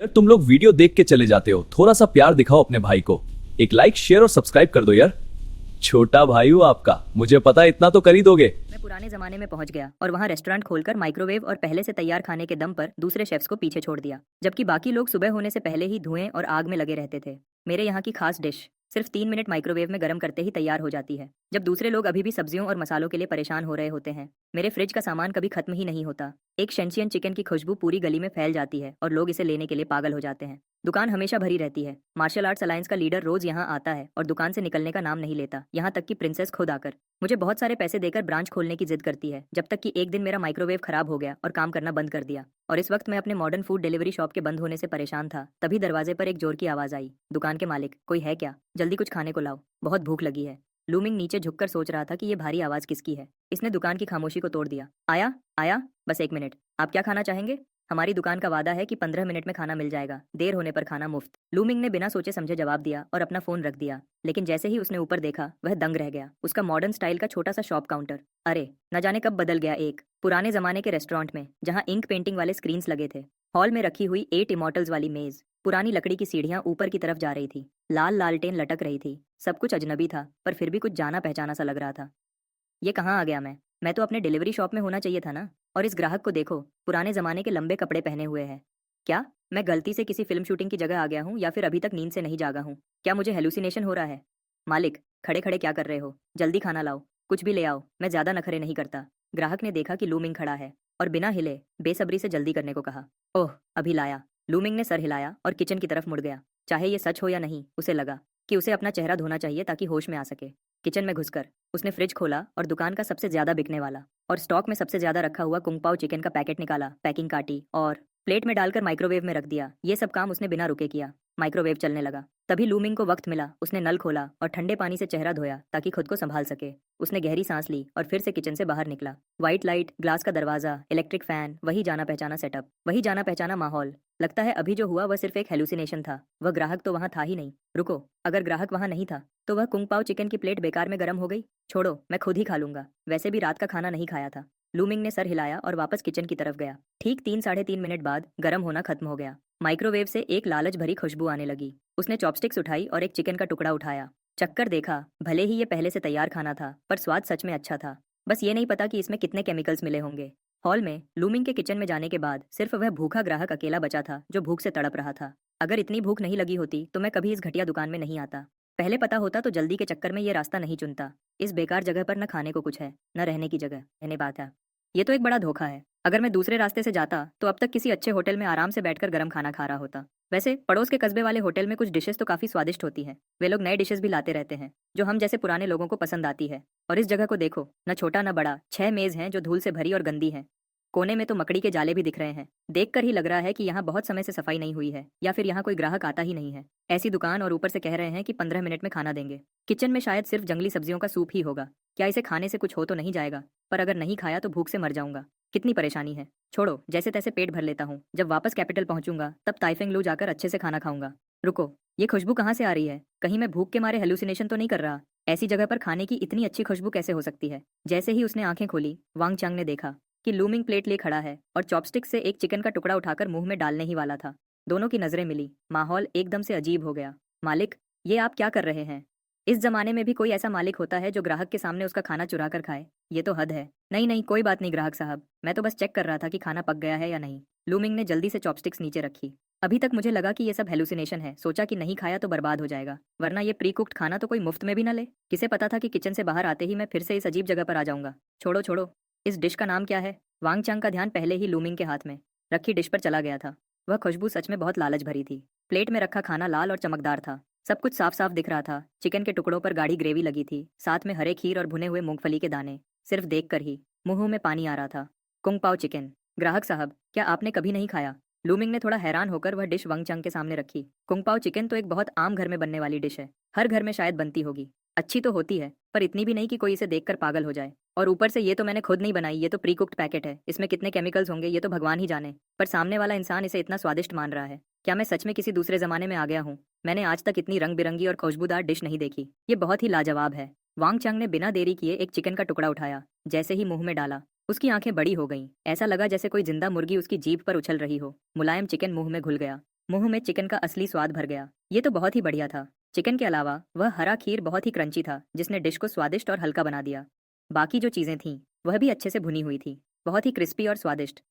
यार तुम लोग वीडियो देख के चले जाते हो, थोड़ा सा प्यार दिखाओ अपने भाई को। एक लाइक शेयर और सब्सक्राइब कर दो यार। छोटा भाई हूँ आपका, मुझे पता है इतना तो कर ही दोगे। मैं पुराने जमाने में पहुंच गया और वहां रेस्टोरेंट खोलकर माइक्रोवेव और पहले से तैयार खाने के दम पर दूसरे शेफ्स को पीछे छोड़ दिया, जबकि बाकी लोग सुबह होने से पहले ही धुएं और आग में लगे रहते थे। मेरे यहाँ की खास डिश सिर्फ 3 मिनट माइक्रोवेव में गर्म करते ही तैयार हो जाती है, जब दूसरे लोग अभी भी सब्जियों और मसालों के लिए परेशान हो रहे होते हैं। मेरे फ्रिज का सामान कभी खत्म ही नहीं होता। एक शेंशियन चिकन की खुशबू पूरी गली में फैल जाती है और लोग इसे लेने के लिए पागल हो जाते हैं। दुकान हमेशा भरी रहती है। मार्शल आर्ट्स अलायंस का लीडर रोज यहाँ आता है और दुकान से निकलने का नाम नहीं लेता, यहाँ तक कि प्रिंसेस खुद आकर मुझे बहुत सारे पैसे देकर ब्रांच खोलने की जिद करती है, जब तक कि एक दिन मेरा माइक्रोवेव खराब हो गया और काम करना बंद कर दिया। और इस वक्त मैं अपने मॉडर्न फूड डिलीवरी शॉप के बंद होने से परेशान था, तभी दरवाजे पर एक जोर की आवाज आई। दुकान के मालिक, कोई है क्या? जल्दी कुछ खाने को लाओ, बहुत भूख लगी है। लूमिंग नीचे झुककर सोच रहा था कि ये भारी आवाज किसकी है। इसने दुकान की खामोशी को तोड़ दिया। आया आया, बस 1 मिनट। आप क्या खाना चाहेंगे? हमारी दुकान का वादा है कि 15 मिनट में खाना मिल जाएगा, देर होने पर खाना मुफ्त। लूमिंग ने बिना सोचे समझे जवाब दिया और अपना फोन रख दिया, लेकिन जैसे ही उसने ऊपर देखा वह दंग रह गया। उसका मॉडर्न स्टाइल का छोटा सा शॉप काउंटर, अरे न जाने कब बदल गया एक पुराने जमाने के रेस्टोरेंट में, जहां इंक पेंटिंग वाले स्क्रीन्स लगे थे। हॉल में रखी हुई 8 इमॉर्टल्स वाली मेज, पुरानी लकड़ी की सीढ़ियां ऊपर की तरफ जा रही थी, लाल लालटेन लटक रही थी। सब कुछ अजनबी था, पर फिर भी कुछ जाना पहचाना सा लग रहा था। ये कहाँ आ गया मैं तो अपने डिलीवरी शॉप में होना चाहिए था ना। और इस ग्राहक को देखो, पुराने जमाने के लंबे कपड़े पहने हुए है। क्या मैं गलती से किसी फिल्म शूटिंग की जगह आ गया हूँ, या फिर अभी तक नींद से नहीं जागा हूँ? क्या मुझे हेलुसिनेशन हो रहा है? मालिक, खड़े खड़े क्या कर रहे हो? जल्दी खाना लाओ, कुछ भी ले आओ, मैं ज्यादा नखरे नहीं करता। ग्राहक ने देखा कि लूमिंग खड़ा है और बिना हिले बेसब्री से जल्दी करने को कहा। ओह, अभी लाया। लूमिंग ने सर हिलाया और किचन की तरफ मुड़ गया। चाहे ये सच हो या नहीं, उसे लगा कि उसे अपना चेहरा धोना चाहिए ताकि होश में आ सके। किचन में घुसकर उसने फ्रिज खोला और दुकान का सबसे ज्यादा बिकने वाला और स्टॉक में सबसे ज्यादा रखा हुआ कुंग पाओ चिकन का पैकेट निकाला, पैकिंग काटी और प्लेट में डालकर माइक्रोवेव में रख दिया। ये सब काम उसने बिना रुके किया। माइक्रोवेव चलने लगा। तभी लूमिंग को वक्त मिला। उसने नल खोला और ठंडे पानी से चेहरा धोया ताकि खुद को संभाल सके। उसने गहरी सांस ली और फिर से किचन से बाहर निकला। व्हाइट लाइट, ग्लास का दरवाजा, इलेक्ट्रिक फैन, वही जाना पहचाना सेटअप, वही जाना पहचाना माहौल। लगता है अभी जो हुआ वह सिर्फ एक हेलुसिनेशन था। वह ग्राहक तो वहां था ही नहीं। रुको, अगर ग्राहक वहां नहीं था तो वह कुंग पाओ चिकन की प्लेट बेकार में गर्म हो गई। छोड़ो, मैं खुद ही खा लूंगा, वैसे भी रात का खाना नहीं खाया था। लूमिंग ने सर हिलाया और वापस किचन की तरफ गया। ठीक 3 साढ़े 3 मिनट बाद गर्म होना खत्म हो गया। माइक्रोवेव से एक लालच भरी खुशबू आने लगी। उसने चॉपस्टिक्स उठाई और एक चिकन का टुकड़ा उठाया। चक्कर देखा, भले ही ये पहले से तैयार खाना था, पर स्वाद सच में अच्छा था। बस ये नहीं पता कि इसमें कितने केमिकल्स मिले होंगे। हॉल में लूमिंग के किचन में जाने के बाद सिर्फ वह भूखा ग्राहक अकेला बचा था जो भूख से तड़प रहा था। अगर इतनी भूख नहीं लगी होती तो मैं कभी इस घटिया दुकान में नहीं आता। पहले पता होता तो जल्दी के चक्कर में ये रास्ता नहीं चुनता। इस बेकार जगह पर न खाने को कुछ है, न रहने की जगह। कहने बात है, ये तो एक बड़ा धोखा है। अगर मैं दूसरे रास्ते से जाता तो अब तक किसी अच्छे होटल में आराम से बैठकर गर्म खाना खा रहा होता। वैसे पड़ोस के कस्बे वाले होटल में कुछ डिशेस तो काफी स्वादिष्ट होती हैं। वे लोग नए डिशेस भी लाते रहते हैं जो हम जैसे पुराने लोगों को पसंद आती है। और इस जगह को देखो, न छोटा न बड़ा, 6 मेज हैं जो धूल से भरी और गंदी हैं। कोने में तो मकड़ी के जाले भी दिख रहे हैं। देखकर ही लग रहा है कि यहाँ बहुत समय से सफाई नहीं हुई है, या फिर यहाँ कोई ग्राहक आता ही नहीं है। ऐसी दुकान, और ऊपर से कह रहे हैं कि 15 मिनट में खाना देंगे। किचन में शायद सिर्फ जंगली सब्जियों का सूप ही होगा। क्या इसे खाने से कुछ हो तो नहीं जाएगा? पर अगर नहीं खाया तो भूख से मर जाऊंगा। कितनी परेशानी है। छोड़ो, जैसे तैसे पेट भर लेता हूँ। जब वापस कैपिटल पहुंचूंगा तब ताइफेंग लू जाकर अच्छे से खाना खाऊंगा। रुको, ये खुशबू कहाँ से आ रही है? कहीं मैं भूख के मारे हेलुसिनेशन तो नहीं कर रहा? ऐसी जगह पर खाने की इतनी अच्छी खुशबू कैसे हो सकती है? जैसे ही उसने आंखें खोली, वांग चांग ने देखा कि लूमिंग प्लेट लिए खड़ा है और चॉपस्टिक से एक चिकन का टुकड़ा उठाकर मुंह में डालने ही वाला था। दोनों की नजरें मिली। माहौल एकदम से अजीब हो गया। मालिक, ये आप क्या कर रहे हैं? इस जमाने में भी कोई ऐसा मालिक होता है जो ग्राहक के सामने उसका खाना चुरा कर खाए? ये तो हद है। नहीं नहीं, कोई बात नहीं ग्राहक साहब, मैं तो बस चेक कर रहा था कि खाना पक गया है या नहीं। लूमिंग ने जल्दी से चॉपस्टिक्स नीचे रखी। अभी तक मुझे लगा कि ये सब हेलुसिनेशन है। सोचा कि नहीं खाया तो बर्बाद हो जाएगा, वरना ये प्री कुक्ड खाना तो कोई मुफ्त में भी ना ले। किसे पता था कि किचन से बाहर आते ही मैं फिर से इस अजीब जगह पर आ जाऊंगा। छोड़ो छोड़ो, इस डिश का नाम क्या है? वांग चांग का ध्यान पहले ही लूमिंग के हाथ में रखी डिश पर चला गया था। वह खुशबू सच में बहुत लालच भरी थी। प्लेट में रखा खाना लाल और चमकदार था। सब कुछ साफ साफ दिख रहा था। चिकन के टुकड़ों पर गाढ़ी ग्रेवी लगी थी, साथ में हरे खीर और भुने हुए मूंगफली के दाने। सिर्फ देखकर ही मुंह में पानी आ रहा था। कुंग पाओ चिकन। ग्राहक साहब, क्या आपने कभी नहीं खाया? लूमिंग ने थोड़ा हैरान होकर वह डिश वंग चंग के सामने रखी। कुंग पाओ चिकन तो एक बहुत आम घर में बनने वाली डिश है। हर घर में शायद बनती होगी। अच्छी तो होती है, पर इतनी भी नहीं कि कोई इसे देखकर पागल हो जाए। और ऊपर से ये तो मैंने खुद नहीं बनाई, ये तो प्री कुक्ड पैकेट है। इसमें कितने केमिकल्स होंगे ये तो भगवान ही जाने। पर सामने वाला इंसान इसे इतना स्वादिष्ट मान रहा है। क्या मैं सच में किसी दूसरे जमाने में आ गया हूँ? मैंने आज तक इतनी रंग बिरंगी और खुशबूदार डिश नहीं देखी। ये बहुत ही लाजवाब है। वांग चंग ने बिना देरी किए एक चिकन का टुकड़ा उठाया। जैसे ही मुंह में डाला, उसकी आंखें बड़ी हो गईं। ऐसा लगा जैसे कोई जिंदा मुर्गी उसकी जीभ पर उछल रही हो। मुलायम चिकन मुंह में घुल गया। मुंह में चिकन का असली स्वाद भर गया। ये तो बहुत ही बढ़िया था। चिकन के अलावा वह हरा खीर बहुत ही क्रंची था, जिसने डिश को स्वादिष्ट और हल्का बना दिया। बाकी जो चीज़ें थीं, वह भी अच्छे से भुनी हुई थी, बहुत ही क्रिस्पी और स्वादिष्ट।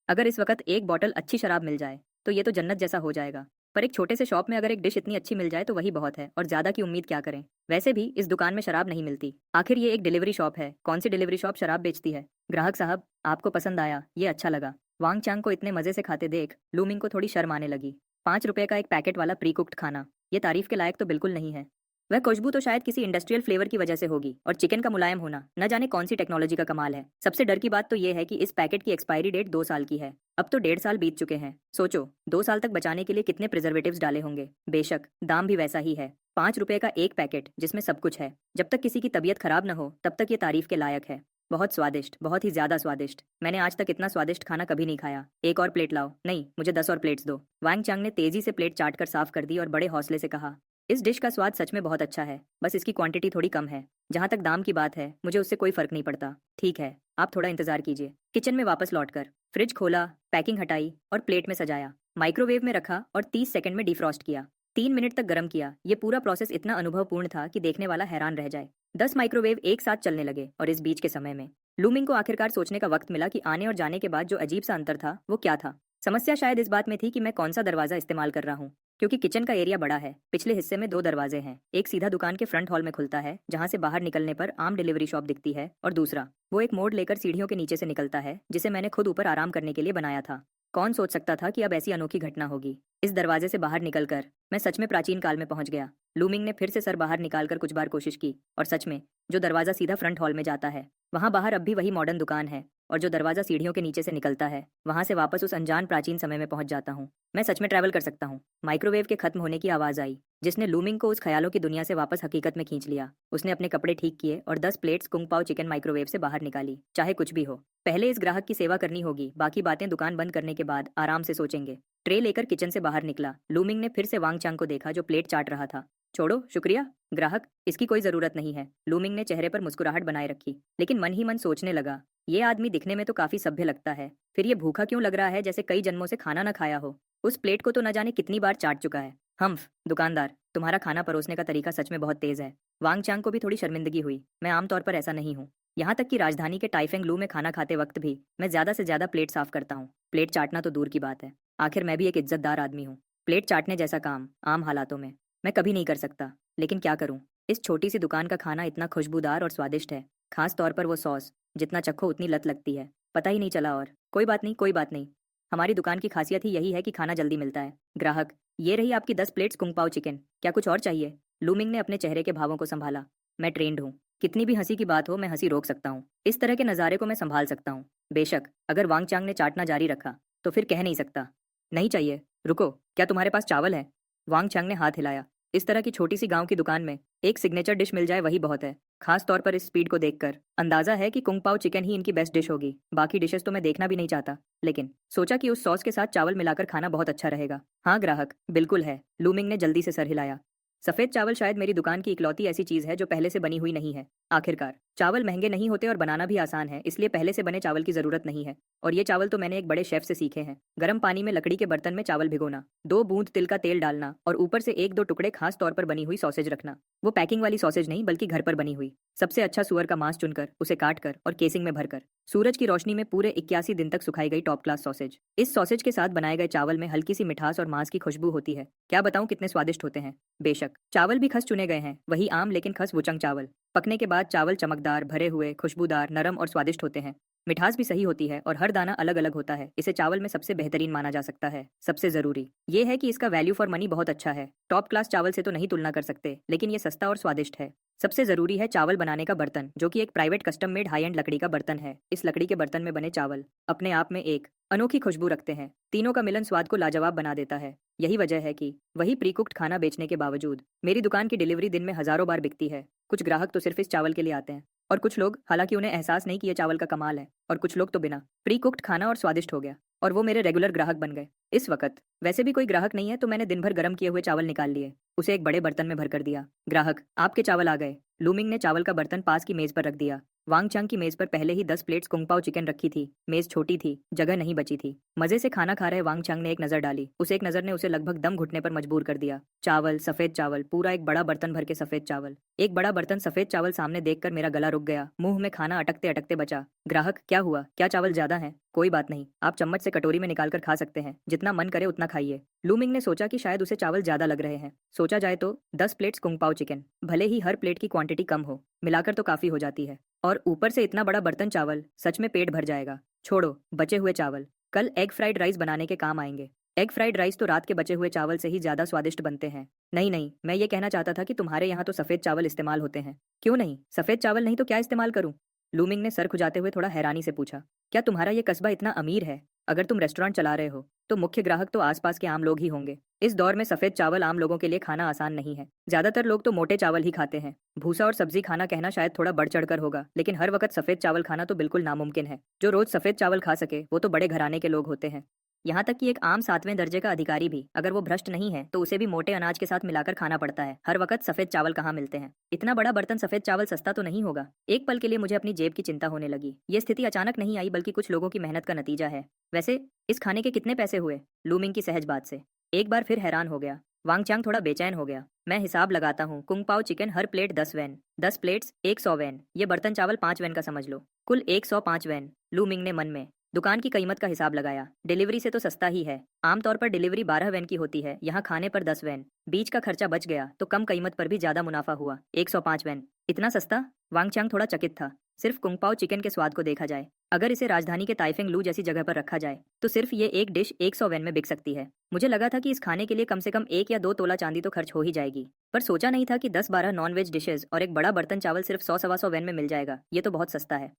अगर इस वक्त एक बॉटल अच्छी शराब मिल जाए, तो ये तो जन्नत जैसा हो जाएगा। पर एक छोटे से शॉप में अगर एक डिश इतनी अच्छी मिल जाए तो वही बहुत है, और ज़्यादा की उम्मीद क्या करें। वैसे भी इस दुकान में शराब नहीं मिलती। आखिर ये एक डिलीवरी शॉप है, कौन सी डिलीवरी शॉप शराब बेचती है। ग्राहक साहब, आपको पसंद आया, ये अच्छा लगा। वांग चांग को इतने मज़े से खाते देख लूमिंग को थोड़ी शर्म आने लगी। 5 रुपए का एक पैकेट वाला प्री कुक्ड खाना, ये तारीफ के लायक तो बिल्कुल नहीं है। वह खुशबू तो शायद किसी इंडस्ट्रियल फ्लेवर की वजह से होगी, और चिकन का मुलायम होना न जाने कौन सी टेक्नोलॉजी का कमाल है। सबसे डर की बात तो ये है कि इस पैकेट की एक्सपायरी डेट 2 साल की है। अब तो 1.5 साल बीत चुके हैं। सोचो, 2 साल तक बचाने के लिए कितने प्रिजर्वेटिव्स डाले होंगे। बेशक दाम भी वैसा ही है, 5 रुपए का एक पैकेट जिसमें सब कुछ है। जब तक किसी की तबीयत खराब न हो तब तक ये तारीफ के लायक है। बहुत स्वादिष्ट, बहुत ही ज्यादा स्वादिष्ट। मैंने आज तक इतना स्वादिष्ट खाना कभी नहीं खाया। एक और प्लेट लाओ। नहीं, मुझे 10 और प्लेट्स दो। वांग चांग ने तेजी से प्लेट चाट कर साफ कर दी और बड़े हौसले से कहा, इस डिश का स्वाद सच में बहुत अच्छा है, बस इसकी क्वांटिटी थोड़ी कम है। जहाँ तक दाम की बात है, मुझे उससे कोई फर्क नहीं पड़ता। ठीक है, आप थोड़ा इंतजार कीजिए। किचन में वापस लौटकर फ्रिज खोला, पैकिंग हटाई और प्लेट में सजाया। माइक्रोवेव में रखा और 30 सेकंड में डिफ्रॉस्ट किया। 3 मिनट तक गर्म किया। ये पूरा प्रोसेस इतना अनुभवपूर्ण था कि देखने वाला हैरान रह जाए। 10 माइक्रोवेव एक साथ चलने लगे, और इस बीच के समय में लूमिंग को आखिरकार सोचने का वक्त मिला कि आने और जाने के बाद जो अजीब सा अंतर था वो क्या था। समस्या शायद इस बात में थी कि मैं कौन सा दरवाजा इस्तेमाल कर रहा हूँ। क्योंकि किचन का एरिया बड़ा है, पिछले हिस्से में 2 दरवाजे हैं। एक सीधा दुकान के फ्रंट हॉल में खुलता है, जहाँ से बाहर निकलने पर आम डिलीवरी शॉप दिखती है, और दूसरा वो एक मोड़ लेकर सीढ़ियों के नीचे से निकलता है, जिसे मैंने खुद ऊपर आराम करने के लिए बनाया था। कौन सोच सकता था कि अब ऐसी अनोखी घटना होगी। इस दरवाजे से बाहर निकलकर मैं सच में प्राचीन काल में पहुंच गया। लूमिंग ने फिर से सर बाहर निकालकर कुछ बार कोशिश की, और सच में जो दरवाजा सीधा फ्रंट हॉल में जाता है, वहां बाहर अब भी वही मॉडर्न दुकान है, और जो दरवाजा सीढ़ियों के नीचे से निकलता है, वहां से वापस उस अनजान प्राचीन समय में पहुंच जाता हूँ। मैं सच में ट्रैवल कर सकता हूँ। माइक्रोवेव के खत्म होने की आवाज आई, जिसने लूमिंग को उस ख्यालों की दुनिया से वापस हकीकत में खींच लिया। उसने अपने कपड़े ठीक किए और 10 प्लेट्स कुंग पाओ चिकन माइक्रोवेव से बाहर निकाली। चाहे कुछ भी हो, पहले इस ग्राहक की सेवा करनी होगी, बाकी बातें दुकान बंद करने के बाद आराम से सोचेंगे। ट्रे लेकर किचन से बाहर निकला। लूमिंग ने फिर से वांग चांग को देखा, जो प्लेट चाट रहा था। छोड़ो, शुक्रिया। ग्राहक, इसकी कोई जरूरत नहीं है। लूमिंग ने चेहरे पर मुस्कुराहट बनाए रखी, लेकिन मन ही मन सोचने लगा, ये आदमी दिखने में तो काफी सभ्य लगता है, फिर ये भूखा क्यों लग रहा है, जैसे कई जन्मों से खाना न खाया हो। उस प्लेट को तो न जाने कितनी बार चाट चुका है। हम्फ, दुकानदार, तुम्हारा खाना परोसने का तरीका सच में बहुत तेज है। वांग चांग को भी थोड़ी शर्मिंदगी हुई। मैं आमतौर पर ऐसा नहीं हूँ। यहाँ तक कि राजधानी के टाइफेंग लू में खाना खाते वक्त भी मैं ज्यादा से ज्यादा प्लेट साफ करता हूँ। प्लेट चाटना तो दूर की बात है, आखिर मैं भी एक इज्जतदार आदमी हूँ। प्लेट चाटने जैसा काम आम हालातों में मैं कभी नहीं कर सकता, लेकिन क्या करूँ। इस छोटी सी दुकान का खाना इतना खुशबूदार और स्वादिष्ट है, खास तौर पर वो सॉस, जितना चखो उतनी लत लगती है, पता ही नहीं चला। और कोई बात नहीं, कोई बात नहीं। हमारी दुकान की खासियत ही यही है कि खाना जल्दी मिलता है। ग्राहक, ये रही आपकी 10 प्लेट्स कुंग पाओ चिकन, क्या कुछ और चाहिए। लूमिंग ने अपने चेहरे के भावों को संभाला। मैं ट्रेंड हूँ, कितनी भी हंसी की बात हो मैं हंसी रोक सकता हूँ। इस तरह के नज़ारे को मैं संभाल सकता हूँ। बेशक अगर वांग चांग ने चाटना जारी रखा तो फिर कह नहीं सकता, नहीं चाहिए। रुको, क्या तुम्हारे पास चावल है। वांग चांग ने हाथ हिलाया। इस तरह की छोटी सी गांव की दुकान में एक सिग्नेचर डिश मिल जाए वही बहुत है, खास तौर पर इस स्पीड को देखकर अंदाजा है कि कुंग पाओ चिकन ही इनकी बेस्ट डिश होगी। बाकी डिशेस तो मैं देखना भी नहीं चाहता, लेकिन सोचा कि उस सॉस के साथ चावल मिलाकर खाना बहुत अच्छा रहेगा। हाँ ग्राहक, बिल्कुल है। लूमिंग ने जल्दी से सर हिलाया। सफेद चावल शायद मेरी दुकान की इकलौती ऐसी चीज है जो पहले से बनी हुई नहीं है। आखिरकार चावल महंगे नहीं होते और बनाना भी आसान है, इसलिए पहले से बने चावल की जरूरत नहीं है। और ये चावल तो मैंने एक बड़े शेफ से सीखे हैं। गर्म पानी में लकड़ी के बर्तन में चावल भिगोना, 2 बूंद तिल का तेल डालना, और ऊपर से 1-2 टुकड़े खास तौर पर बनी हुई सॉसेज रखना। वो पैकिंग वाली सॉसेज नहीं, बल्कि घर पर बनी हुई। सबसे अच्छा सुअर का मांस चुनकर उसे काट कर और केसिंग में भरकर सूरज की रोशनी में पूरे 81 दिन तक सुखाई गई टॉप क्लास सॉसेज। इस सॉसेज के साथ बनाए गए चावल में हल्की सी मिठास और मांस की खुशबू होती है। क्या बताऊं कितने स्वादिष्ट होते हैं। बेशक चावल भी खस चुने गए हैं, वही आम लेकिन खस वुचंग चावल। पकने के बाद चावल चमकदार, भरे हुए, खुशबूदार, नरम और स्वादिष्ट होते हैं। मिठास भी सही होती है और हर दाना अलग अलग होता है। इसे चावल में सबसे बेहतरीन माना जा सकता है। सबसे जरूरी ये है कि इसका वैल्यू फॉर मनी बहुत अच्छा है। टॉप क्लास चावल से तो नहीं तुलना कर सकते, लेकिन ये सस्ता और स्वादिष्ट है। सबसे जरूरी है चावल बनाने का बर्तन, जो कि एक private custom made high and लकड़ी का बर्तन है। इस लकड़ी के बर्तन में बने चावल अपने आप में एक अनोखी खुशबू रखते हैं। तीनों का मिलन स्वाद को लाजवाब बना देता है। यही वजह है कि वही प्री कुक्ड खाना बेचने के बावजूद मेरी दुकान की डिलीवरी दिन में हजारों बार बिकती है। कुछ ग्राहक तो सिर्फ इस चावल के लिए आते हैं, और कुछ लोग, हालांकि उन्हें एहसास नहीं कि ये चावल का कमाल है, और कुछ लोग तो बिना प्री कुक्ड खाना और स्वादिष्ट हो गया, और वो मेरे रेगुलर ग्राहक बन गए। इस वक्त वैसे भी कोई ग्राहक नहीं है, तो मैंने दिन भर गर्म किए हुए चावल निकाल लिए, उसे एक बड़े बर्तन में भर कर दिया। ग्राहक, आपके चावल आ गए। लूमिंग ने चावल का बर्तन पास की मेज पर रख दिया। वांग चांग की मेज पर पहले ही 10 प्लेट्स कुंग पाओ चिकन रखी थी। मेज छोटी थी, जगह नहीं बची थी। मजे से खाना खा रहे वांग चांग ने एक नजर डाली। उस एक नजर ने उसे लगभग दम घुटने पर मजबूर कर दिया। चावल, सफेद चावल, पूरा एक बड़ा बर्तन भर के सफेद चावल। एक बड़ा बर्तन सफेद चावल सामने देखकर मेरा गला रुक गया। मुंह में खाना अटकते अटकते बचा। ग्राहक, क्या हुआ? क्या चावल ज्यादा है? कोई बात नहीं, आप चम्मच से कटोरी में निकालकर खा सकते हैं। जितना मन करे उतना खाइए। लूमिंग ने सोचा कि शायद उसे चावल ज्यादा लग रहे हैं। सोचा जाए तो 10 प्लेट्स कुंग पाओ चिकन, भले ही हर प्लेट की क्वांटिटी कम हो, मिलाकर तो काफी हो जाती है। और ऊपर से इतना बड़ा बर्तन चावल, सच में पेट भर जाएगा। छोड़ो, बचे हुए चावल कल एग फ्राइड राइस बनाने के काम आएंगे। एग फ्राइड राइस तो रात के बचे हुए चावल से ही ज्यादा स्वादिष्ट बनते हैं। नहीं नहीं, मैं ये कहना चाहता था कि तुम्हारे यहाँ तो सफेद चावल इस्तेमाल होते हैं। क्यों नहीं? सफेद चावल नहीं तो क्या इस्तेमाल करूं? लूमिंग ने सर खुजाते हुए थोड़ा हैरानी से पूछा। क्या तुम्हारा ये कस्बा इतना अमीर है? अगर तुम रेस्टोरेंट चला रहे हो तो मुख्य ग्राहक तो आसपास के आम लोग ही होंगे। इस दौर में सफेद चावल आम लोगों के लिए खाना आसान नहीं है। ज्यादातर लोग तो मोटे चावल ही खाते हैं। भूसा और सब्जी खाना कहना शायद थोड़ा बढ़ चढ़कर होगा, लेकिन हर वक्त सफेद चावल खाना तो बिल्कुल नामुमकिन है। जो रोज सफेद चावल खा सके वो तो बड़े घराने के लोग होते हैं। यहाँ तक कि एक आम 7वें दर्जे का अधिकारी भी, अगर वो भ्रष्ट नहीं है तो उसे भी मोटे अनाज के साथ मिलाकर खाना पड़ता है। हर वक्त सफेद चावल कहाँ मिलते हैं? इतना बड़ा बर्तन सफेद चावल सस्ता तो नहीं होगा। एक पल के लिए मुझे अपनी जेब की चिंता होने लगी। ये स्थिति अचानक नहीं आई, बल्कि कुछ लोगों की मेहनत का नतीजा है। वैसे इस खाने के कितने पैसे हुए? लूमिंग की सहज बात से एक बार फिर हैरान हो गया। वांग चांग थोड़ा बेचैन हो गया। मैं हिसाब लगाता हूँ, कुंग पाओ चिकन हर प्लेट 10 वैन, 10 प्लेट्स 100 वैन, ये बर्तन चावल 5 वैन का समझ लो, कुल 105 वैन। लूमिंग ने मन में दुकान की कीमत का हिसाब लगाया। डिलीवरी से तो सस्ता ही है। आमतौर पर डिलीवरी 12 वैन की होती है, यहाँ खाने पर 10 वैन। बीच का खर्चा बच गया तो कम कीमत पर भी ज्यादा मुनाफा हुआ। 105 वैन, इतना सस्ता? वांग चांग थोड़ा चकित था। सिर्फ कुंग पाओ चिकन के स्वाद को देखा जाए, अगर इसे राजधानी के ताइफिंग लू जैसी जगह पर रखा जाए तो सिर्फ ये एक डिश 100 वैन में बिक सकती है। मुझे लगा था कि इस खाने के लिए कम से कम 1 या 2 तोला चांदी तो खर्च हो ही जाएगी, पर सोचा नहीं था कि 10-12 नॉन-वेज डिशेज और एक बड़ा बर्तन चावल सिर्फ 100-125 वैन में मिल जाएगा। ये तो बहुत सस्ता है।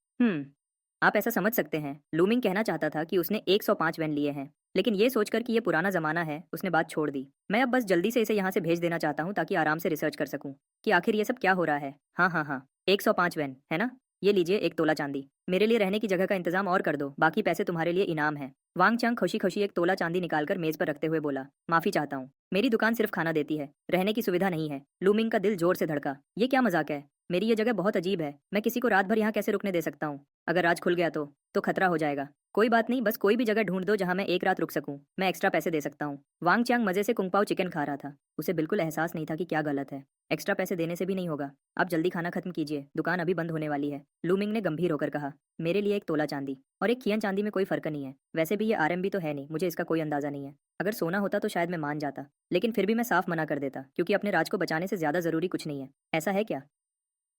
आप ऐसा समझ सकते हैं। लूमिंग कहना चाहता था कि उसने 105 वैन लिए हैं, लेकिन ये सोचकर कि ये पुराना जमाना है, उसने बात छोड़ दी। मैं अब बस जल्दी से इसे यहाँ से भेज देना चाहता हूँ ताकि आराम से रिसर्च कर सकूँ कि आखिर ये सब क्या हो रहा है। हाँ हाँ हाँ, 105 वैन है ना? ये लीजिए 1 तोला चांदी। मेरे लिए रहने की जगह का इंतजाम और कर दो, बाकी पैसे तुम्हारे लिए इनाम है। वांग चांग खुशी खुशी 1 तोला चांदी निकालकर मेज पर रखते हुए बोला, माफी चाहता हूँ, मेरी दुकान सिर्फ खाना देती है, रहने की सुविधा नहीं है। लूमिंग का दिल जोर से धड़का। ये क्या मजाक है? मेरी ये जगह बहुत अजीब है। मैं किसी को रात भर यहाँ कैसे रुकने दे सकता हूँ? अगर राज खुल गया तो खतरा हो जाएगा। कोई बात नहीं, बस कोई भी जगह ढूंढ दो जहाँ मैं एक रात रुक सकूं। मैं एक्स्ट्रा पैसे दे सकता हूँ। वांग चांग मजे से कुंग पाओ चिकन खा रहा था। उसे बिल्कुल एहसास नहीं था कि क्या गलत है। एक्स्ट्रा पैसे देने से भी नहीं होगा। आप जल्दी खाना खत्म कीजिए, दुकान अभी बंद होने वाली है। लूमिंग ने गंभीर होकर कहा, मेरे लिए 1 तोला चांदी और 1 खियन चांदी में कोई फर्क नहीं है। वैसे भी ये आरएमबी तो है नहीं, मुझे इसका कोई अंदाजा नहीं है। अगर सोना होता तो शायद मैं मान जाता, लेकिन फिर भी मैं साफ मना कर देता, क्योंकि अपने राज को बचाने से ज्यादा जरूरी कुछ नहीं है। ऐसा है क्या?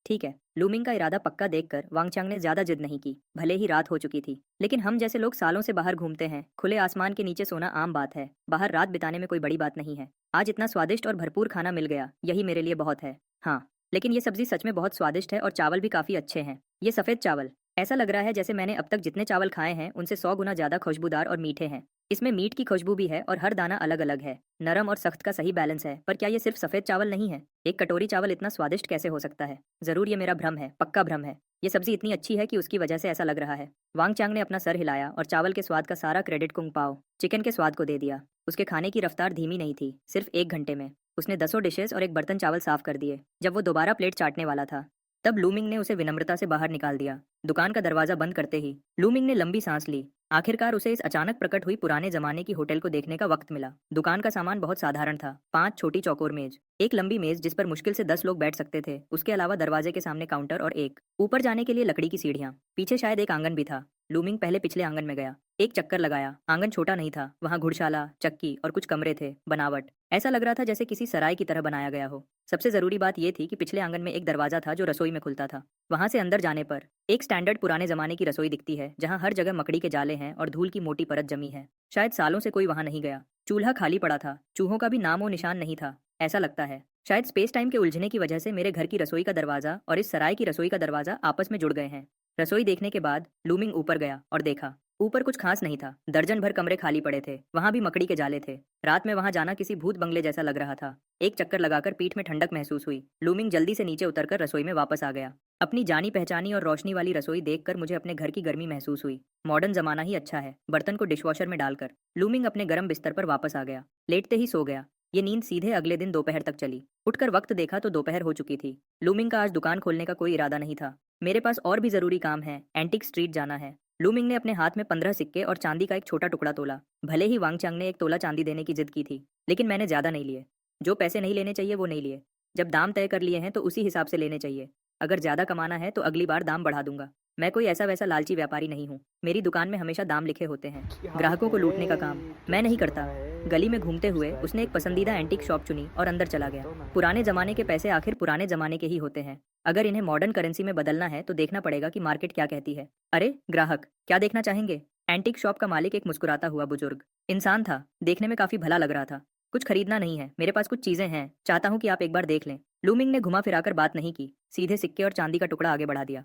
ठीक है। लूमिंग का इरादा पक्का देखकर वांगचांग ने ज्यादा जिद नहीं की। भले ही रात हो चुकी थी, लेकिन हम जैसे लोग सालों से बाहर घूमते हैं, खुले आसमान के नीचे सोना आम बात है। बाहर रात बिताने में कोई बड़ी बात नहीं है। आज इतना स्वादिष्ट और भरपूर खाना मिल गया, यही मेरे लिए बहुत है। हाँ, लेकिन ये सब्जी सच में बहुत स्वादिष्ट है और चावल भी काफी अच्छे हैं। ये सफेद चावल, ऐसा लग रहा है जैसे मैंने अब तक जितने चावल खाए हैं उनसे 100 गुना ज्यादा खुशबूदार और मीठे हैं। इसमें मीट की खुशबू भी है और हर दाना अलग अलग है। नरम और सख्त का सही बैलेंस है। पर क्या ये सिर्फ सफेद चावल नहीं है? एक कटोरी चावल इतना स्वादिष्ट कैसे हो सकता है? जरूर ये मेरा भ्रम है, पक्का भ्रम है। ये सब्जी इतनी अच्छी है कि उसकी वजह से ऐसा लग रहा है। वांग चांग ने अपना सर हिलाया और चावल के स्वाद का सारा क्रेडिट कुंग पाओ चिकन के स्वाद को दे दिया। उसके खाने की रफ्तार धीमी नहीं थी। सिर्फ 1 घंटे में उसने 10 डिशेस और एक बर्तन चावल साफ कर दिए। जब वो दोबारा प्लेट चाटने वाला था, तब लूमिंग ने उसे विनम्रता से बाहर निकाल दिया। दुकान का दरवाजा बंद करते ही लूमिंग ने लंबी सांस ली। आखिरकार उसे इस अचानक प्रकट हुई पुराने जमाने की होटल को देखने का वक्त मिला। दुकान का सामान बहुत साधारण था। 5 छोटी चौकोर मेज, एक लंबी मेज जिस पर मुश्किल से 10 लोग बैठ सकते थे, उसके अलावा दरवाजे के सामने काउंटर और एक ऊपर जाने के लिए लकड़ी की सीढ़ियां। पीछे शायद एक आंगन भी था। लूमिंग पहले पिछले आंगन में गया, एक चक्कर लगाया। आंगन छोटा नहीं था, वहाँ घुड़शाला, चक्की और कुछ कमरे थे। बनावट ऐसा लग रहा था जैसे किसी सराय की तरह बनाया गया हो। सबसे जरूरी बात यह थी कि पिछले आंगन में एक दरवाजा था जो रसोई में खुलता था। वहां से अंदर जाने पर एक स्टैंडर्ड पुराने जमाने की रसोई दिखती है, जहां हर जगह मकड़ी के जाले हैं और धूल की मोटी परत जमी है। शायद सालों से कोई वहां नहीं गया। चूल्हा खाली पड़ा था, चूहों का भी नामो निशान नहीं था। ऐसा लगता है शायद स्पेस टाइम के उलझने की वजह से मेरे घर की रसोई का दरवाजा और इस सराय की रसोई का दरवाजा आपस में जुड़ गए हैं। रसोई देखने के बाद लूमिंग ऊपर गया और देखा, ऊपर कुछ खास नहीं था। दर्जन भर कमरे खाली पड़े थे, वहां भी मकड़ी के जाले थे। रात में वहां जाना किसी भूत बंगले जैसा लग रहा था। एक चक्कर लगाकर पीठ में ठंडक महसूस हुई। लूमिंग जल्दी से नीचे उतरकर रसोई में वापस आ गया। अपनी जानी पहचानी और रोशनी वाली रसोई देखकर मुझे अपने घर की गर्मी महसूस हुई। मॉडर्न जमाना ही अच्छा है। बर्तन को डिशवॉशर में डालकर लूमिंग अपने गर्म बिस्तर पर वापस आ गया। लेटते ही सो गया। ये नींद सीधे अगले दिन दोपहर तक चली। उठकर वक्त देखा तो दोपहर हो चुकी थी। लूमिंग का आज दुकान खोलने का कोई इरादा नहीं था। मेरे पास और भी जरूरी काम है, एंटिक स्ट्रीट जाना है। लूमिंग ने अपने हाथ में 15 सिक्के और चांदी का एक छोटा टुकड़ा तोला। भले ही वांगचांग ने 1 तोला चांदी देने की जिद की थी, लेकिन मैंने ज्यादा नहीं लिए। जो पैसे नहीं लेने चाहिए वो नहीं लिए। जब दाम तय कर लिए हैं तो उसी हिसाब से लेने चाहिए। अगर ज्यादा कमाना है तो अगली बार दाम बढ़ा दूंगा। मैं कोई ऐसा वैसा लालची व्यापारी नहीं हूँ। मेरी दुकान में हमेशा दाम लिखे होते हैं। ग्राहकों को लूटने का काम मैं नहीं करता। गली में घूमते हुए उसने एक पसंदीदा एंटीक शॉप चुनी और अंदर चला गया। पुराने जमाने के पैसे आखिर पुराने जमाने के ही होते हैं। अगर इन्हें मॉडर्न करेंसी में बदलना है तो देखना पड़ेगा कि मार्केट क्या कहती है। अरे ग्राहक, क्या देखना चाहेंगे? एंटीक शॉप का मालिक एक मुस्कुराता हुआ बुजुर्ग इंसान था। देखने में काफी भला लग रहा था। कुछ खरीदना नहीं है, मेरे पास कुछ चीजें हैं, चाहता हूँ कि आप एक बार देख लें। लूमिंग ने घुमा फिराकर बात नहीं की, सीधे सिक्के और चांदी का टुकड़ा आगे बढ़ा दिया।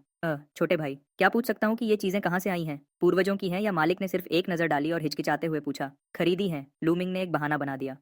छोटे भाई, क्या पूछ सकता हूँ कि ये चीजें कहाँ से आई हैं? पूर्वजों की हैं या मालिक ने सिर्फ एक नजर डाली और हिचकिचाते हुए पूछा। खरीदी हैं, लूमिंग ने एक बहाना बना दिया।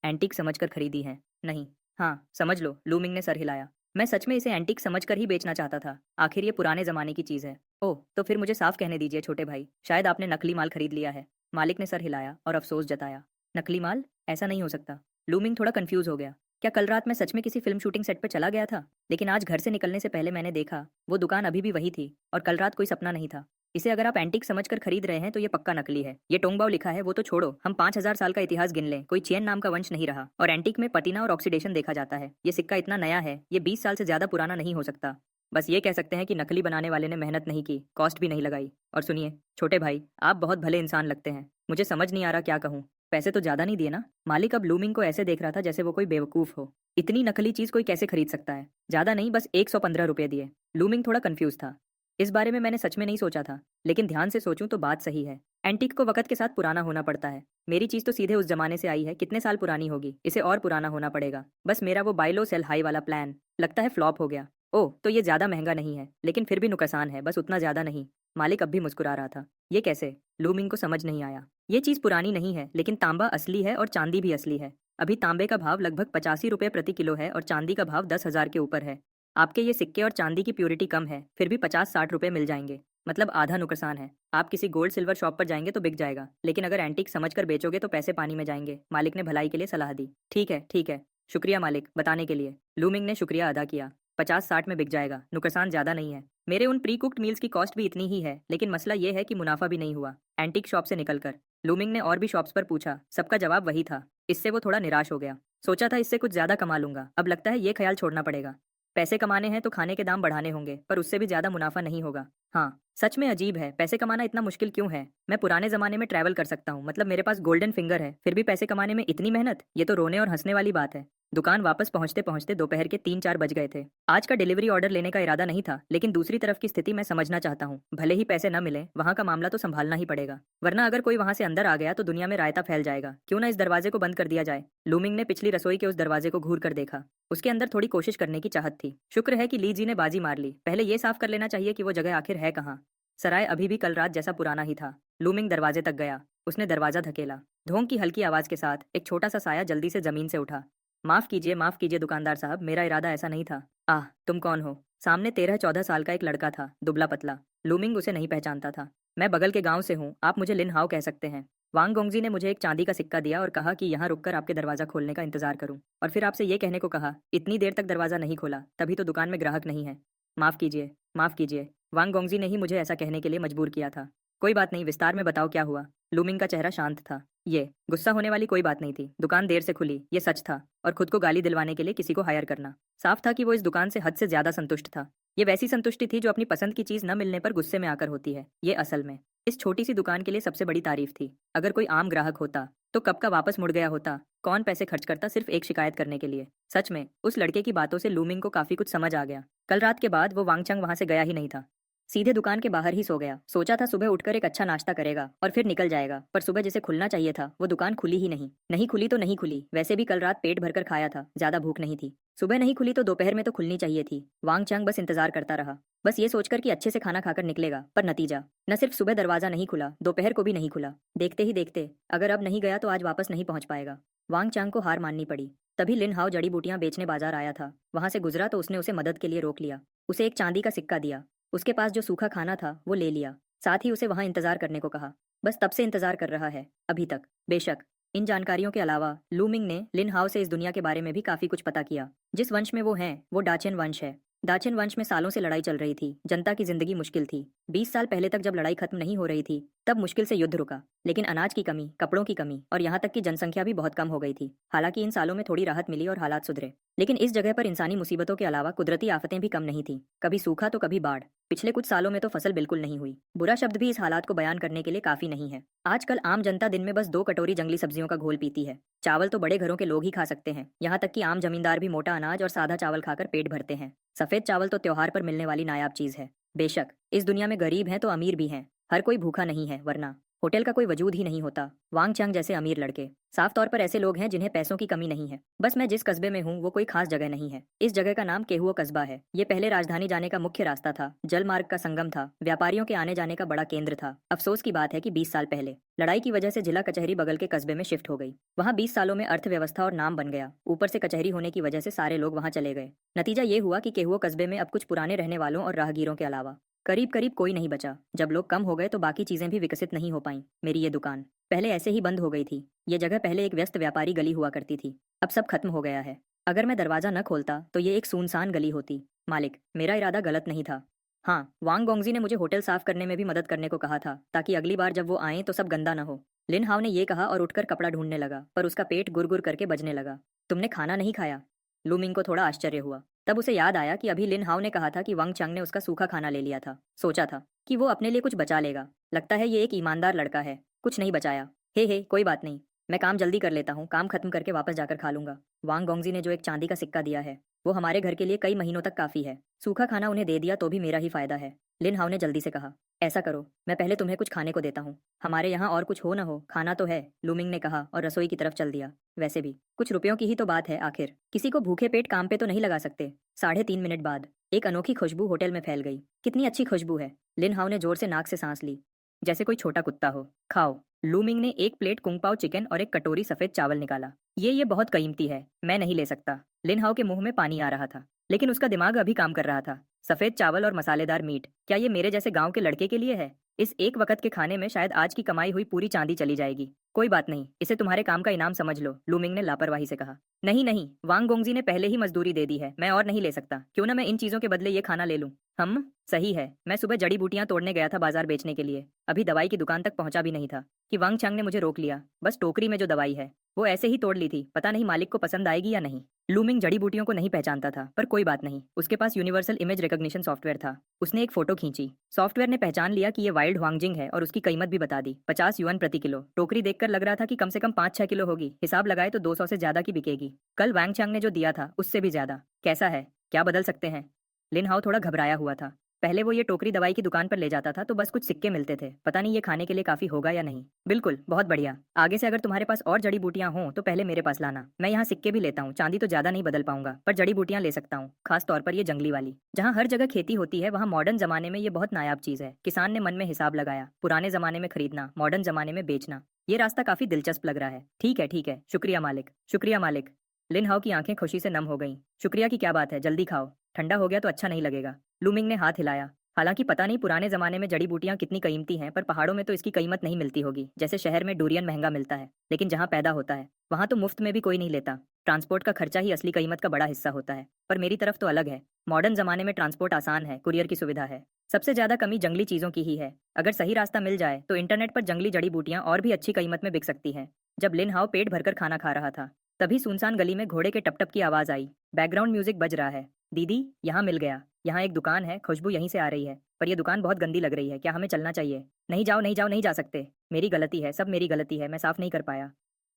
एंटीक समझकर खरीदी हैं? नहीं। हाँ, समझ लो, लूमिंग ने सर हिलाया। मैं सच में इसे एंटीक समझकर ही बेचना चाहता था। आखिर ये पुराने जमाने की चीज है। ओह, तो फिर मुझे साफ कहने दीजिए छोटे भाई, शायद आपने नकली माल खरीद लिया है। मालिक ने सर हिलाया और अफसोस जताया। नकली माल? ऐसा नहीं हो सकता। लूमिंग थोड़ा कंफ्यूज हो गया। क्या कल रात मैं सच में किसी फिल्म शूटिंग सेट पर चला गया था? लेकिन आज घर से निकलने से पहले मैंने देखा वो दुकान अभी भी वही थी और कल रात कोई सपना नहीं था। इसे अगर आप एंटीक समझकर खरीद रहे हैं तो ये पक्का नकली है। ये टोंगबाओ लिखा है वो तो छोड़ो, हम 5000 साल का इतिहास गिन लें, कोई चेन नाम का वंश नहीं रहा और एंटीक में पटीना और ऑक्सीडेशन देखा जाता है। ये सिक्का इतना नया है, ये 20 साल से ज्यादा पुराना नहीं हो सकता। बस ये कह सकते हैं कि नकली बनाने वाले ने मेहनत नहीं की, कॉस्ट भी नहीं लगाई। और सुनिए छोटे भाई, आप बहुत भले इंसान लगते हैं। मुझे समझ नहीं आ रहा क्या कहूँ। पैसे तो ज्यादा नहीं दिए ना? मालिक अब लूमिंग को ऐसे देख रहा था जैसे वो कोई बेवकूफ हो। इतनी नकली चीज कोई कैसे खरीद सकता है? ज्यादा नहीं, बस 115 रुपए दिए। लूमिंग थोड़ा कंफ्यूज था। इस बारे में मैंने सच में नहीं सोचा था, लेकिन ध्यान से सोचूं तो बात सही है। एंटीक को वक्त के साथ पुराना होना पड़ता है। मेरी चीज तो सीधे उस जमाने से आई है, कितने साल पुरानी होगी, इसे और पुराना होना पड़ेगा। बस मेरा वो बाय लो सेल हाई वाला प्लान लगता है फ्लॉप हो गया। ओह, तो ये ज्यादा महंगा नहीं है, लेकिन फिर भी नुकसान है, बस उतना ज्यादा नहीं। मालिक अब भी मुस्कुरा रहा था। ये कैसे? लूमिंग को समझ नहीं आया। ये चीज पुरानी नहीं है, लेकिन तांबा असली है और चांदी भी असली है। अभी तांबे का भाव लगभग 85 रुपए प्रति किलो है और चांदी का भाव 10,000 के ऊपर है। आपके ये सिक्के और चांदी की प्योरिटी कम है, फिर भी 50-60 रुपए मिल जाएंगे। मतलब आधा नुकसान है। आप किसी गोल्ड सिल्वर शॉप पर जाएंगे तो बिक जाएगा, लेकिन अगर एंटीक समझकर बेचोगे तो पैसे पानी में जाएंगे। मालिक ने भलाई के लिए सलाह दी। ठीक है ठीक है, शुक्रिया मालिक बताने के लिए। लूमिंग ने शुक्रिया अदा किया। 50-60 में बिक जाएगा, नुकसान ज्यादा नहीं है। मेरे उन प्री कुक्ड मील्स की कॉस्ट भी इतनी ही है, लेकिन मसला ये है कि मुनाफा भी नहीं हुआ। एंटीक शॉप से निकलकर लूमिंग ने और भी शॉप्स पर पूछा, सबका जवाब वही था। इससे वो थोड़ा निराश हो गया। सोचा था इससे कुछ ज्यादा कमा लूंगा, अब लगता है ये ख्याल छोड़ना पड़ेगा। पैसे कमाने हैं तो खाने के दाम बढ़ाने होंगे, पर उससे भी ज्यादा मुनाफा नहीं होगा। हाँ, सच में अजीब है, पैसे कमाना इतना मुश्किल क्यों है? मैं पुराने जमाने में ट्रैवल कर सकता हूँ, मतलब मेरे पास गोल्डन फिंगर है, फिर भी पैसे कमाने में इतनी मेहनत, ये तो रोने और हंसने वाली बात है। दुकान वापस पहुंचते पहुंचते दोपहर के 3-4 बज गए थे। आज का डिलीवरी ऑर्डर लेने का इरादा नहीं था, लेकिन दूसरी तरफ की स्थिति मैं समझना चाहता हूँ। भले ही पैसे न मिले, वहाँ का मामला तो संभालना ही पड़ेगा, वरना अगर कोई वहाँ से अंदर आ गया तो दुनिया में रायता फैल जाएगा। क्यों ना इस दरवाजे को बंद कर दिया जाए? लूमिंग ने पिछली रसोई के उस दरवाजे को घूर कर देखा। उसके अंदर थोड़ी कोशिश करने की चाहत थी। शुक्र है कि ली जी ने बाजी मार ली। पहले ये साफ कर लेना चाहिए कि वो जगह आखिर है कहाँ। सराय अभी भी कल रात जैसा पुराना ही था। लूमिंग दरवाजे तक गया। उसने दरवाजा धकेला। धोंग की हल्की आवाज के साथ एक छोटा सा साया जल्दी से जमीन से उठा। माफ कीजिए दुकानदार साहब, मेरा इरादा ऐसा नहीं था। आह, तुम कौन हो? सामने 13-14 साल का एक लड़का था, दुबला पतला। लूमिंग उसे नहीं पहचानता था। मैं बगल के गांव से हूँ, आप मुझे लिन हाओ कह सकते हैं। वांग गोंगजी ने मुझे एक चांदी का सिक्का दिया और कहा कि यहाँ रुककर आपके दरवाजा खोलने का इंतजार करूं, और फिर आपसे ये कहने को कहा। इतनी देर तक दरवाजा नहीं खोला, तभी तो दुकान में ग्राहक नहीं है। माफ कीजिए, वांग गोंगजी ने ही मुझे ऐसा कहने के लिए मजबूर किया था। कोई बात नहीं, विस्तार में बताओ क्या हुआ। लूमिंग का चेहरा शांत था। ये गुस्सा होने वाली कोई बात नहीं थी। दुकान देर से खुली, ये सच था, और खुद को गाली दिलवाने के लिए किसी को हायर करना। साफ था कि वो इस दुकान से हद से ज्यादा संतुष्ट था। ये वैसी संतुष्टि थी जो अपनी पसंद की चीज न मिलने पर गुस्से में आकर होती है। ये असल में इस छोटी सी दुकान के लिए सबसे बड़ी तारीफ थी। अगर कोई आम ग्राहक होता तो कब का वापस मुड़ गया होता। कौन पैसे खर्च करता सिर्फ एक शिकायत करने के लिए? सच में उस लड़के की बातों से लूमिंग को काफी कुछ समझ आ गया। कल रात के बाद वो वांगचंग वहां से गया ही नहीं था, सीधे दुकान के बाहर ही सो गया। सोचा था सुबह उठकर एक अच्छा नाश्ता करेगा और फिर निकल जाएगा, पर सुबह जिसे खुलना चाहिए था वो दुकान खुली ही नहीं। नहीं खुली तो नहीं खुली, वैसे भी कल रात पेट भरकर खाया था, ज्यादा भूख नहीं थी। सुबह नहीं खुली तो दोपहर में तो खुलनी चाहिए थी। वांग चांग बस इंतजार करता रहा, बस ये सोचकर कि अच्छे से खाना खाकर निकलेगा, पर नतीजा न सिर्फ सुबह दरवाजा नहीं खुला, दोपहर को भी नहीं खुला। देखते ही देखते अगर अब नहीं गया तो आज वापस नहीं पहुंच पाएगा। वांग चांग को हार माननी पड़ी। तभी लिन हाओ जड़ी बूटियां बेचने बाजार आया था, वहां से गुजरा तो उसने उसे मदद के लिए रोक लिया। उसे एक चांदी का सिक्का दिया, उसके पास जो सूखा खाना था वो ले लिया, साथ ही उसे वहां इंतजार करने को कहा। बस तब से इंतजार कर रहा है अभी तक। बेशक इन जानकारियों के अलावा लूमिंग ने लिन हाओ से इस दुनिया के बारे में भी काफी कुछ पता किया। जिस वंश में वो हैं वो डाचेन वंश है। दाचिन वंश में सालों से लड़ाई चल रही थी, जनता की जिंदगी मुश्किल थी। 20 साल पहले तक जब लड़ाई खत्म नहीं हो रही थी, तब मुश्किल से युद्ध रुका। लेकिन अनाज की कमी, कपड़ों की कमी और यहाँ तक कि जनसंख्या भी बहुत कम हो गई थी। हालांकि इन सालों में थोड़ी राहत मिली और हालात सुधरे, लेकिन इस जगह पर इंसानी मुसीबतों के अलावा कुदरती आफतें भी कम नहीं थी। कभी सूखा तो कभी बाढ़। पिछले कुछ सालों में तो फसल बिल्कुल नहीं हुई। बुरा शब्द भी इस हालात को बयान करने के लिए काफी नहीं है। आजकल आम जनता दिन में बस 2 कटोरी जंगली सब्जियों का घोल पीती है। चावल तो बड़े घरों के लोग ही खा सकते हैं। यहाँ तक कि आम जमींदार भी मोटा अनाज और सादा चावल खाकर पेट भरते हैं। सफेद चावल तो त्योहार पर मिलने वाली नायाब चीज है। बेशक इस दुनिया में गरीब हैं तो अमीर भी हैं। हर कोई भूखा नहीं है, वरना होटल का कोई वजूद ही नहीं होता। वांग चांग जैसे अमीर लड़के साफ तौर पर ऐसे लोग हैं जिन्हें पैसों की कमी नहीं है। बस मैं जिस कस्बे में हूँ वो कोई खास जगह नहीं है। इस जगह का नाम केहुओ कस्बा है। ये पहले राजधानी जाने का मुख्य रास्ता था, जल मार्ग का संगम था, व्यापारियों के आने जाने का बड़ा केंद्र था। अफसोस की बात है कि 20 साल पहले लड़ाई की वजह से जिला कचहरी बगल के कस्बे में शिफ्ट हो गई। वहाँ 20 सालों में अर्थव्यवस्था और नाम बन गया। ऊपर से कचहरी होने की वजह से सारे लोग वहाँ चले गए। नतीजा ये हुआ कि केहुओ कस्बे में अब कुछ पुराने रहने वालों और राहगीरों के अलावा करीब करीब कोई नहीं बचा। जब लोग कम हो गए तो बाकी चीजें भी विकसित नहीं हो पाईं। मेरी ये दुकान पहले ऐसे ही बंद हो गई थी। ये जगह पहले एक व्यस्त व्यापारी गली हुआ करती थी। अब सब खत्म हो गया है। अगर मैं दरवाजा न खोलता तो ये एक सुनसान गली होती। मालिक, मेरा इरादा गलत नहीं था। हाँ, वांग गोंगजी ने मुझे होटल साफ करने में भी मदद करने को कहा था, ताकि अगली बार जब वो आए तो सब गंदा न हो। लिन हाव ने ये कहा और उठकर कपड़ा ढूंढने लगा, पर उसका पेट गुरगुर करके बजने लगा। तुमने खाना नहीं खाया? लूमिंग को थोड़ा आश्चर्य हुआ। तब उसे याद आया कि अभी लिन हाव ने कहा था कि वांग चांग ने उसका सूखा खाना ले लिया था। सोचा था कि वो अपने लिए कुछ बचा लेगा। लगता है ये एक ईमानदार लड़का है। कुछ नहीं बचाया। हे कोई बात नहीं, मैं काम जल्दी कर लेता हूँ। काम खत्म करके वापस जाकर खा लूंगा। वांग गोंगजी ने जो एक चांदी का सिक्का दिया है वो हमारे घर के लिए कई महीनों तक काफी है। सूखा खाना उन्हें दे दिया तो भी मेरा ही फायदा है। लिन हाव ने जल्दी से कहा, ऐसा करो, मैं पहले तुम्हें कुछ खाने को देता हूँ। हमारे यहाँ और कुछ हो न हो, खाना तो है, लूमिंग ने कहा और रसोई की तरफ चल दिया। वैसे भी कुछ रुपयों की ही तो बात है, आखिर किसी को भूखे पेट काम पे तो नहीं लगा सकते। 3.5 मिनट बाद एक अनोखी खुशबू होटल में फैल गई। कितनी अच्छी खुशबू है। लिन हाव ने जोर से नाक से सांस ली, जैसे कोई छोटा कुत्ता हो। खाओ। लूमिंग ने एक प्लेट कुंगपाओ चिकन और एक कटोरी सफेद चावल निकाला। ये बहुत कीमती है, मैं नहीं ले सकता। लिन हाव के मुंह में पानी आ रहा था, लेकिन उसका दिमाग अभी काम कर रहा था। सफेद चावल और मसालेदार मीट, क्या ये मेरे जैसे गांव के लड़के के लिए है? इस एक वक्त के खाने में शायद आज की कमाई हुई पूरी चांदी चली जाएगी। कोई बात नहीं, इसे तुम्हारे काम का इनाम समझ लो, लूमिंग ने लापरवाही से कहा। नहीं, वांग गोंगजी ने पहले ही मजदूरी दे दी है, मैं और नहीं ले सकता। क्यों ना मैं इन चीजों के बदले ये खाना ले लूं? हम सही है, मैं सुबह जड़ी बूटियां तोड़ने गया था बाजार बेचने के लिए। अभी दवाई की दुकान तक पहुंचा भी नहीं था कि वांग चांग ने मुझे रोक लिया। बस टोकरी में जो दवाई है वो ऐसे ही तोड़ ली थी। पता नहीं मालिक को पसंद आएगी या नहीं। लूमिंग जड़ी बूटियों को नहीं पहचानता था, पर कोई बात नहीं, उसके पास यूनिवर्सल इमेज रिकॉग्निशन सॉफ्टवेयर था। उसने एक फोटो खींची। सॉफ्टवेयर ने पहचान लिया कि ये वाइल्ड हुआंगजिंग है और उसकी कीमत भी बता दी, 50 युआन प्रति किलो। टोकरी देखकर लग रहा था कि कम से कम 5-6 किलो होगी। हिसाब लगाए तो 200 से ज्यादा की बिकेगी। कल वांग चांग ने जो दिया था उससे भी ज्यादा। कैसा है, क्या बदल सकते हैं? लिन हाओ थोड़ा घबराया हुआ था। पहले वो ये टोकरी दवाई की दुकान पर ले जाता था तो बस कुछ सिक्के मिलते थे। पता नहीं ये खाने के लिए काफी होगा या नहीं। बिल्कुल, बहुत बढ़िया। आगे से अगर तुम्हारे पास और जड़ी बूटियां हों तो पहले मेरे पास लाना। मैं यहाँ सिक्के भी लेता हूँ। चांदी तो ज्यादा नहीं बदल पाऊंगा, पर जड़ी बूटियां ले सकता हूँ, खास तौर पर ये जंगली वाली। जहाँ हर जगह खेती होती है वहाँ मॉडर्न जमाने में ये बहुत नायाब चीज है। किसान ने मन में हिसाब लगाया, पुराने जमाने में खरीदना, मॉडर्न जमाने में बेचना। ये रास्ता काफी दिलचस्प लग रहा है। ठीक है, शुक्रिया मालिक, शुक्रिया मालिक। लिन हाओ की आंखें खुशी से नम हो गईं। शुक्रिया की क्या बात है, जल्दी खाओ, ठंडा हो गया तो अच्छा नहीं लगेगा। लूमिंग ने हाथ हिलाया। हालांकि पता नहीं पुराने जमाने में जड़ी बूटियां कितनी कीमती हैं, पर पहाड़ों में तो इसकी कीमत नहीं मिलती होगी। जैसे शहर में डूरियन महंगा मिलता है, लेकिन जहाँ पैदा होता है वहाँ तो मुफ्त में भी कोई नहीं लेता। ट्रांसपोर्ट का खर्चा ही असली कीमत का बड़ा हिस्सा होता है। पर मेरी तरफ तो अलग है। मॉडर्न जमाने में ट्रांसपोर्ट आसान है, कुरियर की सुविधा है। सबसे ज्यादा कमी जंगली चीजों की ही है। अगर सही रास्ता मिल जाए तो इंटरनेट पर जंगली जड़ी बूटियां और भी अच्छी कीमत में बिक सकती हैं। जब लिन हाओ पेट भरकर खाना खा रहा था तभी सुनसान गली में घोड़े के टपटप की आवाज आई। बैकग्राउंड म्यूजिक बज रहा है। दीदी, यहाँ मिल गया। यहाँ एक दुकान है, खुशबू यहीं से आ रही है, पर यह दुकान बहुत गंदी लग रही है। क्या हमें चलना चाहिए? नहीं जा सकते। मेरी गलती है, सब मेरी गलती है, मैं साफ नहीं कर पाया।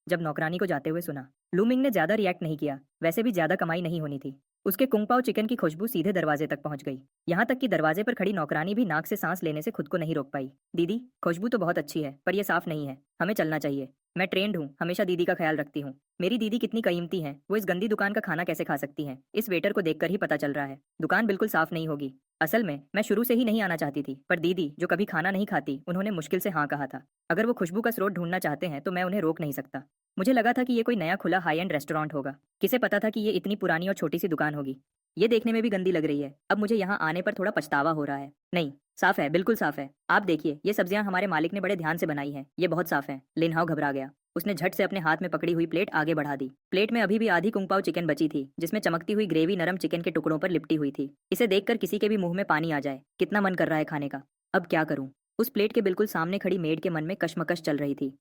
जब नौकरानी को जाते हुए सुना, लूमिंग ने ज्यादा रिएक्ट नहीं किया। वैसे भी ज्यादा कमाई नहीं होनी थी। उसके कुंगपाओ चिकन की खुशबू सीधे दरवाजे तक पहुंच गई। यहाँ तक कि दरवाजे पर खड़ी नौकरानी भी नाक से सांस लेने से खुद को नहीं रोक पाई। दीदी, खुशबू तो बहुत अच्छी है, पर यह साफ नहीं है, हमें चलना चाहिए। मैं ट्रेंड हूँ, हमेशा दीदी का ख्याल रखती हूँ। मेरी दीदी कितनी कीमती है, वो इस गंदी दुकान का खाना कैसे खा सकती हैं? इस वेटर को देखकर ही पता चल रहा है, दुकान बिल्कुल साफ नहीं होगी। असल में मैं शुरू से ही नहीं आना चाहती थी, पर दीदी जो कभी खाना नहीं खाती, उन्होंने मुश्किल से हाँ कहा था। अगर वो खुशबू का स्रोत ढूंढना चाहते हैं तो मैं उन्हें रोक नहीं सकता। मुझे लगा था कि ये कोई नया खुला हाई एंड रेस्टोरेंट होगा। किसे पता था कि ये इतनी पुरानी और छोटी सी दुकान होगी। ये देखने में भी गंदी लग रही है। अब मुझे यहाँ आने पर थोड़ा पछतावा हो रहा है। नहीं, साफ है, बिल्कुल साफ है। आप देखिए, ये सब्जियां हमारे मालिक ने बड़े ध्यान से बनाई हैं। ये बहुत साफ हैं। लिन हाओ घबरा गया। उसने झट से अपने हाथ में पकड़ी हुई प्लेट आगे बढ़ा दी। प्लेट में अभी भी आधी कुंग पाव चिकन बची थी, जिसमें चमकती हुई ग्रेवी नरम चिकन के टुकड़ों पर लिपटी हुई थी। इसे देखकर किसी के भी मुंह में पानी आ जाए। कितना मन कर रहा है खाने का। अब क्या करूं? उस प्लेट के बिल्कुल सामने खड़ी मेड के मन में कशमकश चल रही थी।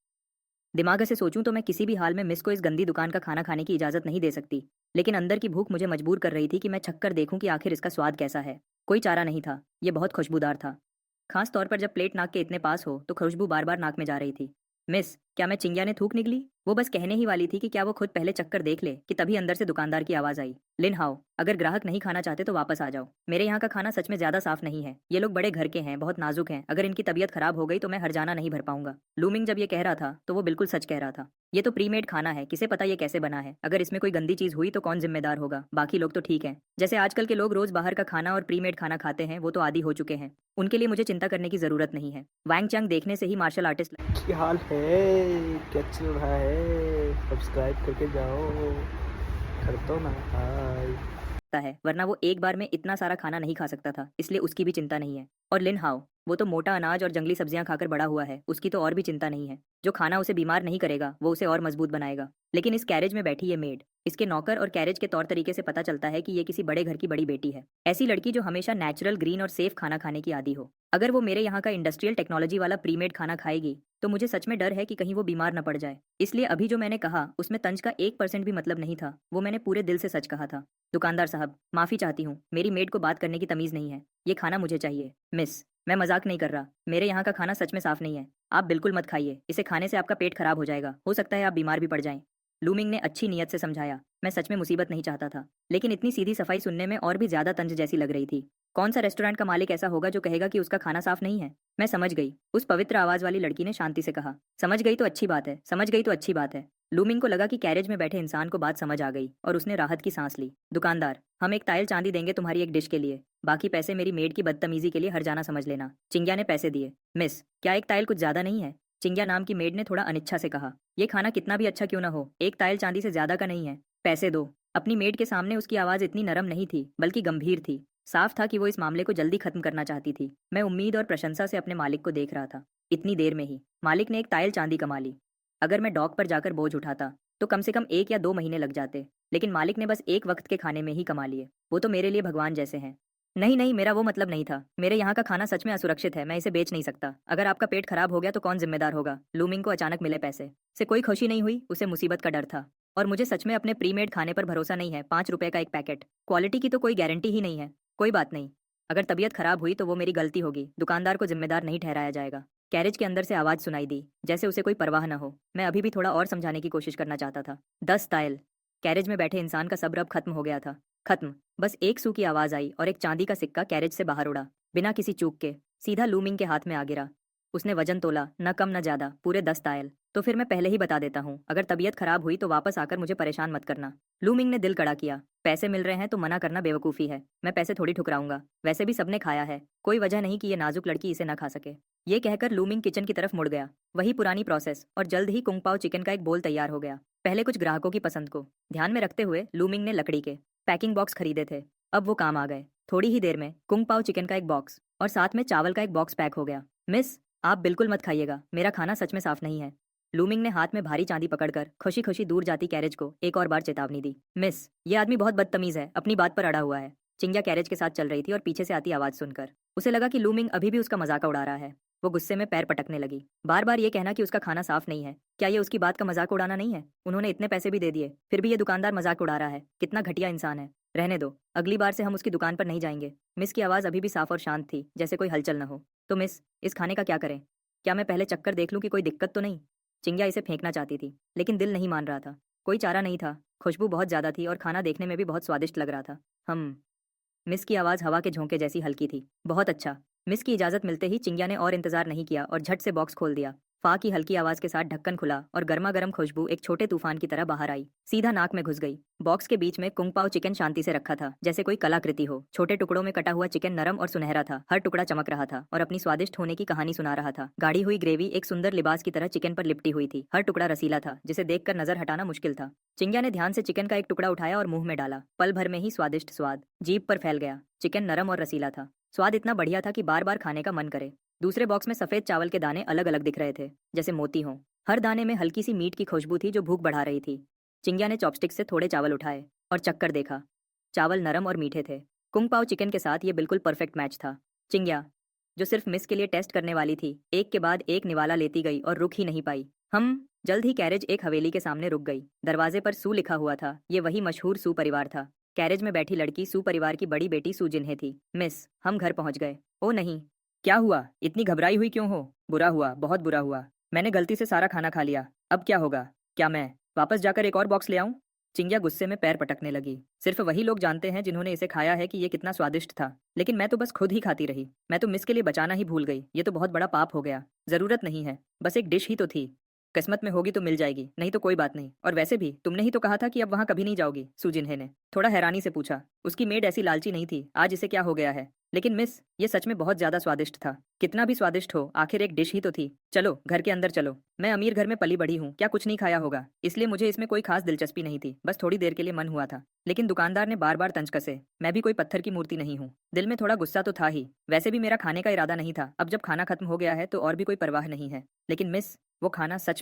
दिमाग से सोचूं तो मैं किसी भी हाल में मिस को इस गंदी दुकान का खाना खाने की इजाजत नहीं दे सकती, लेकिन अंदर की भूख मुझे मजबूर कर रही थी कि मैं छक्कर देखूं कि आखिर इसका स्वाद कैसा है। कोई चारा नहीं था। ये बहुत खुशबूदार था, खास तौर पर जब प्लेट नाक के इतने पास हो तो खुशबू बार बार नाक में जा रही थी। मिस, क्या मैं चिंगिया ने थूक निकली? वो बस कहने ही वाली थी कि क्या वो खुद पहले चक्कर देख ले कि तभी अंदर से दुकानदार की आवाज आई। लिन हाओ, अगर ग्राहक नहीं खाना चाहते तो वापस आ जाओ। मेरे यहाँ का खाना सच में ज्यादा साफ नहीं है। ये लोग बड़े घर के हैं, बहुत नाजुक हैं। अगर इनकी तबीयत खराब हो गई तो मैं हर्जाना नहीं भर पाऊंगा। लूमिंग जब ये कह रहा था तो वो बिल्कुल सच कह रहा था। ये तो प्रीमेड खाना है, किसे पता ये कैसे बना है। अगर इसमें कोई गंदी चीज हुई तो कौन जिम्मेदार होगा? बाकी लोग तो ठीक हैं। जैसे आजकल के लोग रोज बाहर का खाना और प्रीमेड खाना खाते हैं, वो तो आदी हो चुके हैं। उनके लिए मुझे चिंता करने की जरूरत नहीं है। वैंग चंग देखने से ही मार्शल आर्टिस्ट क्या हाल है? क्या चल रहा है? सब्सक्राइब करके जाओ। कर दो ना भाई। लगता है, वरना वो एक बार में इतना सारा खाना नहीं खा सकता था, इसलिए उसकी भी चिंता नहीं है। और लिन हाओ, वो तो मोटा अनाज और जंगली सब्जियां खाकर बड़ा हुआ है, उसकी तो और भी चिंता नहीं है। जो खाना उसे बीमार नहीं करेगा वो उसे और मजबूत बनाएगा। लेकिन इस कैरेज में बैठी ये मेड, इसके नौकर और कैरेज के तौर तरीके से पता चलता है कि ये किसी बड़े घर की बड़ी बेटी है। ऐसी लड़की जो हमेशा नेचुरल, ग्रीन और सेफ खाना खाने की आदी हो। अगर वो मेरे यहाँ का इंडस्ट्रियल टेक्नोलॉजी वाला प्रीमेड खाना खाएगी तो मुझे सच में डर है कि कहीं वो बीमार न पड़ जाए। इसलिए अभी जो मैंने कहा उसमें तंज का 1% भी मतलब नहीं था। वो मैंने पूरे दिल से सच कहा था। दुकानदार साहब, माफी चाहती हूँ, मेरी मेड को बात करने की तमीज नहीं है। ये खाना मुझे चाहिए। मिस, मैं मजाक नहीं कर रहा। मेरे यहाँ का खाना सच में साफ नहीं है। आप बिल्कुल मत खाइए। इसे खाने से आपका पेट खराब हो जाएगा। हो सकता है आप बीमार भी पड़ जाएं। लूमिंग ने अच्छी नीयत से समझाया। मैं सच में मुसीबत नहीं चाहता था, लेकिन इतनी सीधी सफाई सुनने में और भी ज्यादा तंज जैसी लग रही थी। कौन सा रेस्टोरेंट का मालिक ऐसा होगा जो कहेगा कि उसका खाना साफ नहीं है? मैं समझ गई, उस पवित्र आवाज वाली लड़की ने शांति से कहा। समझ गई तो अच्छी बात है, समझ गई तो अच्छी बात है। लूमिंग को लगा कि कैरेज में बैठे इंसान को बात समझ आ गई और उसने राहत की सांस ली। दुकानदार, हम एक ताइल चांदी देंगे तुम्हारी एक डिश के लिए। बाकी पैसे मेरी मेड की बदतमीजी के लिए हर्जाना समझ लेना। चिंग्या ने पैसे दिए। मिस, क्या एक ताइल कुछ ज्यादा नहीं है? चिंग्या नाम की मेड ने थोड़ा अनिच्छा से कहा। यह खाना कितना भी अच्छा क्यों ना हो, एक ताइल चांदी से ज्यादा का नहीं है। पैसे दो। अपनी मेड के सामने उसकी आवाज इतनी नरम नहीं थी, बल्कि गंभीर थी। साफ था कि वो इस मामले को जल्दी खत्म करना चाहती थी। मैं उम्मीद और प्रशंसा से अपने मालिक को देख रहा था। इतनी देर में ही मालिक ने एक ताइल चांदी कमा ली। अगर मैं डॉक पर जाकर बोझ उठाता तो कम से कम 1 या 2 महीने लग जाते, लेकिन मालिक ने बस एक वक्त के खाने में ही कमा लिए। वो तो मेरे लिए भगवान जैसे हैं। नहीं नहीं, मेरा वो मतलब नहीं था। मेरे यहाँ का खाना सच में असुरक्षित है, मैं इसे बेच नहीं सकता। अगर आपका पेट खराब हो गया तो कौन जिम्मेदार होगा? लूमिंग को अचानक मिले पैसे से कोई खुशी नहीं हुई, उसे मुसीबत का डर था। और मुझे सच में अपने प्रीमेड खाने पर भरोसा नहीं है। 5 रुपए का एक पैकेट, क्वालिटी की तो कोई गारंटी ही नहीं है। कोई बात नहीं, अगर तबीयत खराब हुई तो वो मेरी गलती होगी, दुकानदार को जिम्मेदार नहीं ठहराया जाएगा। कैरेज के अंदर से आवाज सुनाई दी, जैसे उसे कोई परवाह न हो। मैं अभी भी थोड़ा और समझाने की कोशिश करना चाहता था। 10 ताइल। कैरेज में बैठे इंसान का सब्र अब खत्म हो गया था। खत्म। बस एक सू की आवाज आई और एक चांदी का सिक्का कैरेज से बाहर उड़ा, बिना किसी चूक के सीधा लूमिंग के हाथ में आ गिरा। उसने वजन तोला, न कम न ज्यादा, पूरे 10 तायल। तो फिर मैं पहले ही बता देता हूँ, अगर तबीयत खराब हुई तो वापस आकर मुझे परेशान मत करना। लूमिंग ने दिल कड़ा किया। पैसे मिल रहे हैं तो मना करना बेवकूफ़ी है। मैं पैसे थोड़ी ठुकराऊंगा, वैसे भी सबने खाया है, कोई वजह नहीं कि ये नाजुक लड़की इसे ना खा सके। ये कहकर लूमिंग किचन की तरफ मुड़ गया। वही पुरानी प्रोसेस, और जल्द ही कुंग पाव चिकन का एक बोल तैयार हो गया। पहले कुछ ग्राहकों की पसंद को ध्यान में रखते हुए लूमिंग ने लकड़ी के पैकिंग बॉक्स खरीदे थे। अब वो काम आ गए। थोड़ी ही देर में कुंग पाव चिकन का एक बॉक्स और साथ में चावल का एक बॉक्स पैक हो गया। मिस, आप बिल्कुल मत खाइएगा, मेरा खाना सच में साफ नहीं है। लूमिंग ने हाथ में भारी चांदी पकड़कर खुशी खुशी दूर जाती कैरेज को एक और बार चेतावनी दी। मिस, ये आदमी बहुत बदतमीज है, अपनी बात पर अड़ा हुआ है। चिंग्या कैरेज के साथ चल रही थी और पीछे से आती आवाज सुनकर उसे लगा कि लूमिंग अभी भी उसका मजाक उड़ा रहा है। वो गुस्से में पैर पटकने लगी। बार बार ये कहना कि उसका खाना साफ नहीं है, क्या ये उसकी बात का मजाक उड़ाना नहीं है? उन्होंने इतने पैसे भी दे दिए, फिर भी ये दुकानदार मजाक उड़ा रहा है। कितना घटिया इंसान है। रहने दो, अगली बार से हम उसकी दुकान पर नहीं जाएंगे। मिस की आवाज अभी भी साफ और शांत थी, जैसे कोई हलचल न हो। तो मिस, इस खाने का क्या करें? क्या मैं पहले चक्कर देख लूं कि कोई दिक्कत तो नहीं? चिंग्या इसे फेंकना चाहती थी, लेकिन दिल नहीं मान रहा था। कोई चारा नहीं था। खुशबू बहुत ज्यादा थी और खाना देखने में भी बहुत स्वादिष्ट लग रहा था। मिस की आवाज हवा के झोंके जैसी हल्की थी। बहुत अच्छा। मिस की इजाजत मिलते ही चिंग्या ने और इंतजार नहीं किया और झट से बॉक्स खोल दिया। फा की हल्की आवाज के साथ ढक्कन खुला और गर्मा गर्म खुशबू एक छोटे तूफान की तरह बाहर आई, सीधा नाक में घुस गई। बॉक्स के बीच में कुंग पाओ चिकन शांति से रखा था, जैसे कोई कलाकृति हो। छोटे टुकड़ों में कटा हुआ चिकन नरम और सुनहरा था, हर टुकड़ा चमक रहा था और अपनी स्वादिष्ट होने की कहानी सुना रहा था। गाढ़ी हुई ग्रेवी एक सुंदर लिबास की तरह चिकन पर लिपटी हुई थी, हर टुकड़ा रसीला था, जिसे देखकर नजर हटाना मुश्किल था। चिंग्या ने ध्यान से चिकन का एक टुकड़ा उठाया और मुंह में डाला। पल भर में ही स्वादिष्ट स्वाद जीभ पर फैल गया। चिकन नरम और रसीला था, स्वाद इतना बढ़िया था कि बार बार खाने का मन करे। दूसरे बॉक्स में सफेद चावल के दाने अलग अलग दिख रहे थे, जैसे मोती हों। हर दाने में हल्की सी मीट की खुशबू थी जो भूख बढ़ा रही थी। चिंग्या ने चॉपस्टिक से थोड़े चावल उठाए और चक्कर देखा। चावल नरम और मीठे थे। कुंग पाओ चिकन के साथ ये बिल्कुल परफेक्ट मैच था। चिंग्या, जो सिर्फ मिस के लिए टेस्ट करने वाली थी, एक के बाद एक निवाला लेती गई और रुक ही नहीं पाई। जल्द ही कैरेज एक हवेली के सामने रुक गई। दरवाजे पर सू लिखा हुआ था। ये वही मशहूर सू परिवार था। कैरेज में बैठी लड़की सू परिवार की बड़ी बेटी सू जिन्हें थी। मिस, हम घर पहुंच गए। ओ नहीं, क्या हुआ? इतनी घबराई हुई क्यों हो? बुरा हुआ, बहुत बुरा हुआ। मैंने गलती से सारा खाना खा लिया। अब क्या होगा? क्या मैं वापस जाकर एक और बॉक्स ले आऊं? चिंग्या गुस्से में पैर पटकने लगी। सिर्फ वही लोग जानते हैं जिन्होंने इसे खाया है कि ये कितना स्वादिष्ट था, लेकिन मैं तो बस खुद ही खाती रही। मैं तो मिस के लिए बचाना ही भूल गई। ये तो बहुत बड़ा पाप हो गया। जरूरत नहीं है, बस एक डिश ही तो थी। किस्मत में होगी तो मिल जाएगी, नहीं तो कोई बात नहीं। और वैसे भी तुमने ही तो कहा था कि अब वहां कभी नहीं जाओगी, सुजिन्हे ने थोड़ा हैरानी से पूछा। उसकी मेड ऐसी लालची नहीं थी। आज इसे क्या हो गया है? लेकिन मिस, ये सच में बहुत ज्यादा स्वादिष्ट था। कितना भी स्वादिष्ट हो, आखिर एक डिश ही तो थी। चलो घर के अंदर चलो। मैं अमीर घर में पली बड़ी हूँ, क्या कुछ नहीं खाया होगा, इसलिए मुझे इसमें कोई खास दिलचस्पी नहीं थी। बस थोड़ी देर के लिए मन हुआ था। लेकिन दुकानदार ने बार बार तंज कसे। मैं भी कोई पत्थर की मूर्ति नहीं हूँ। दिल में थोड़ा गुस्सा तो था ही। वैसे भी मेरा खाने का इरादा नहीं था। अब जब खाना खत्म हो गया है तो और भी कोई परवाह नहीं है। लेकिन मिस, वो खाना सच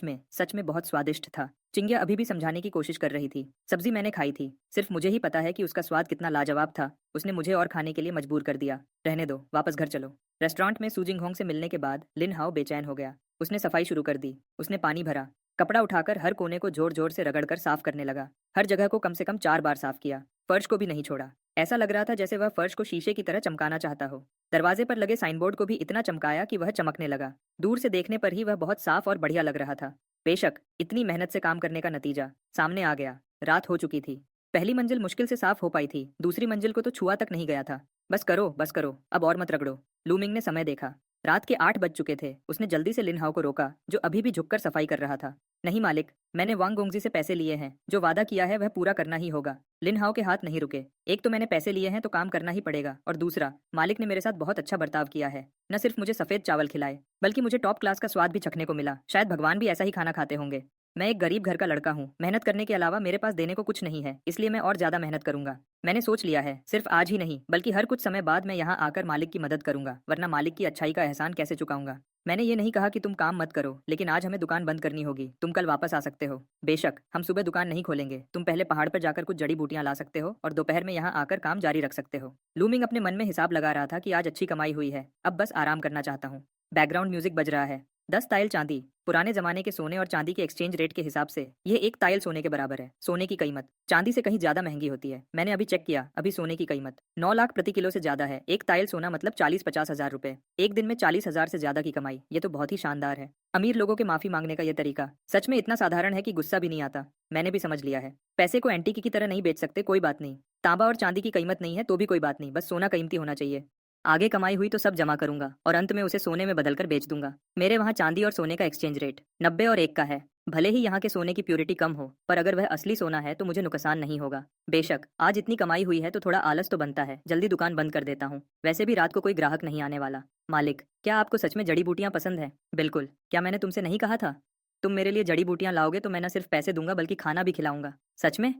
में बहुत स्वादिष्ट था। चिंग्या अभी भी समझाने की कोशिश कर रही थी। सब्जी मैंने खाई थी, सिर्फ मुझे ही पता है कि उसका स्वाद कितना लाजवाब था। उसने मुझे और खाने के लिए मजबूर कर दिया। रहने दो, वापस घर चलो। रेस्टोरेंट में सू जिंगहोंग से मिलने के बाद लिन हाओ बेचैन हो गया। उसने सफाई शुरू कर दी। उसने पानी भरा, कपड़ा उठाकर हर कोने को जोर जोर से रगड़कर साफ करने लगा। हर जगह को कम से कम 4 बार साफ किया। फर्श को भी नहीं छोड़ा। ऐसा लग रहा था जैसे वह फर्श को शीशे की तरह चमकाना चाहता हो। दरवाजे पर लगे साइनबोर्ड को भी इतना चमकाया कि वह चमकने लगा। दूर से देखने पर ही वह बहुत साफ और बढ़िया लग रहा था। बेशक इतनी मेहनत से काम करने का नतीजा सामने आ गया। रात हो चुकी थी। पहली मंजिल मुश्किल से साफ हो पाई थी, दूसरी मंजिल को तो छुआ तक नहीं गया था। बस करो, अब और मत रगड़ो। लूमिंग ने समय देखा। रात के 8 बज चुके थे। उसने जल्दी से लिन हाओ को रोका, जो अभी भी झुककर सफाई कर रहा था। नहीं मालिक, मैंने वांग गोंगजी से पैसे लिए हैं। जो वादा किया है वह पूरा करना ही होगा। लिन हाओ के हाथ नहीं रुके। एक तो मैंने पैसे लिए हैं तो काम करना ही पड़ेगा, और दूसरा, मालिक ने मेरे साथ बहुत अच्छा बर्ताव किया है। न सिर्फ मुझे सफेद चावल खिलाए, बल्कि मुझे टॉप क्लास का स्वाद भी चखने को मिला। शायद भगवान भी ऐसा ही खाना खाते होंगे। मैं एक गरीब घर का लड़का हूँ। मेहनत करने के अलावा मेरे पास देने को कुछ नहीं है, इसलिए मैं और ज्यादा मेहनत करूंगा। मैंने सोच लिया है, सिर्फ आज ही नहीं बल्कि हर कुछ समय बाद मैं यहाँ आकर मालिक की मदद करूंगा, वरना मालिक की अच्छाई का एहसान कैसे चुकाऊंगा। मैंने ये नहीं कहा कि तुम काम मत करो, लेकिन आज हमें दुकान बंद करनी होगी। तुम कल वापस आ सकते हो। बेशक हम सुबह दुकान नहीं खोलेंगे। तुम पहले पहाड़ पर जाकर कुछ जड़ी बूटियां ला सकते हो और दोपहर में यहाँ आकर काम जारी रख सकते हो। लूमिंग अपने मन में हिसाब लगा रहा था कि आज अच्छी कमाई हुई है, अब बस आराम करना चाहता हूँ। बैकग्राउंड म्यूजिक बज रहा है। 10 ताइल चांदी। पुराने जमाने के सोने और चांदी के एक्सचेंज रेट के हिसाब से यह 1 ताइल सोने के बराबर है। सोने की कीमत चांदी से कहीं ज्यादा महंगी होती है। मैंने अभी चेक किया, अभी सोने की कीमत 9 लाख प्रति किलो से ज्यादा है। 1 ताइल सोना मतलब 40-50 हजार रुपए। एक दिन में 40 हजार से ज्यादा की कमाई, ये तो बहुत ही शानदार है। अमीर लोगों के माफी मांगने का यह तरीका सच में इतना साधारण है कि गुस्सा भी नहीं आता। मैंने भी समझ लिया है, पैसे को एंटीक की तरह नहीं बेच सकते। कोई बात नहीं, तांबा और चांदी की कीमत नहीं है तो भी कोई बात नहीं, बस सोना कीमती होना चाहिए। आगे कमाई हुई तो सब जमा करूंगा और अंत में उसे सोने में बदलकर बेच दूंगा। मेरे वहाँ चांदी और सोने का एक्सचेंज रेट 90 और 1 का है। भले ही यहाँ के सोने की प्योरिटी कम हो, पर अगर वह असली सोना है तो मुझे नुकसान नहीं होगा। बेशक आज इतनी कमाई हुई है तो थोड़ा आलस तो बनता है। जल्दी दुकान बंद कर देता हूँ। वैसे भी रात को कोई ग्राहक नहीं आने वाला। मालिक, क्या आपको सच में जड़ी बूटियां पसंद है? बिल्कुल। क्या मैंने तुमसे नहीं कहा था? तुम मेरे लिए जड़ी बूटियां लाओगे तो मैं न सिर्फ पैसे दूंगा बल्कि खाना भी खिलाऊंगा। सच में?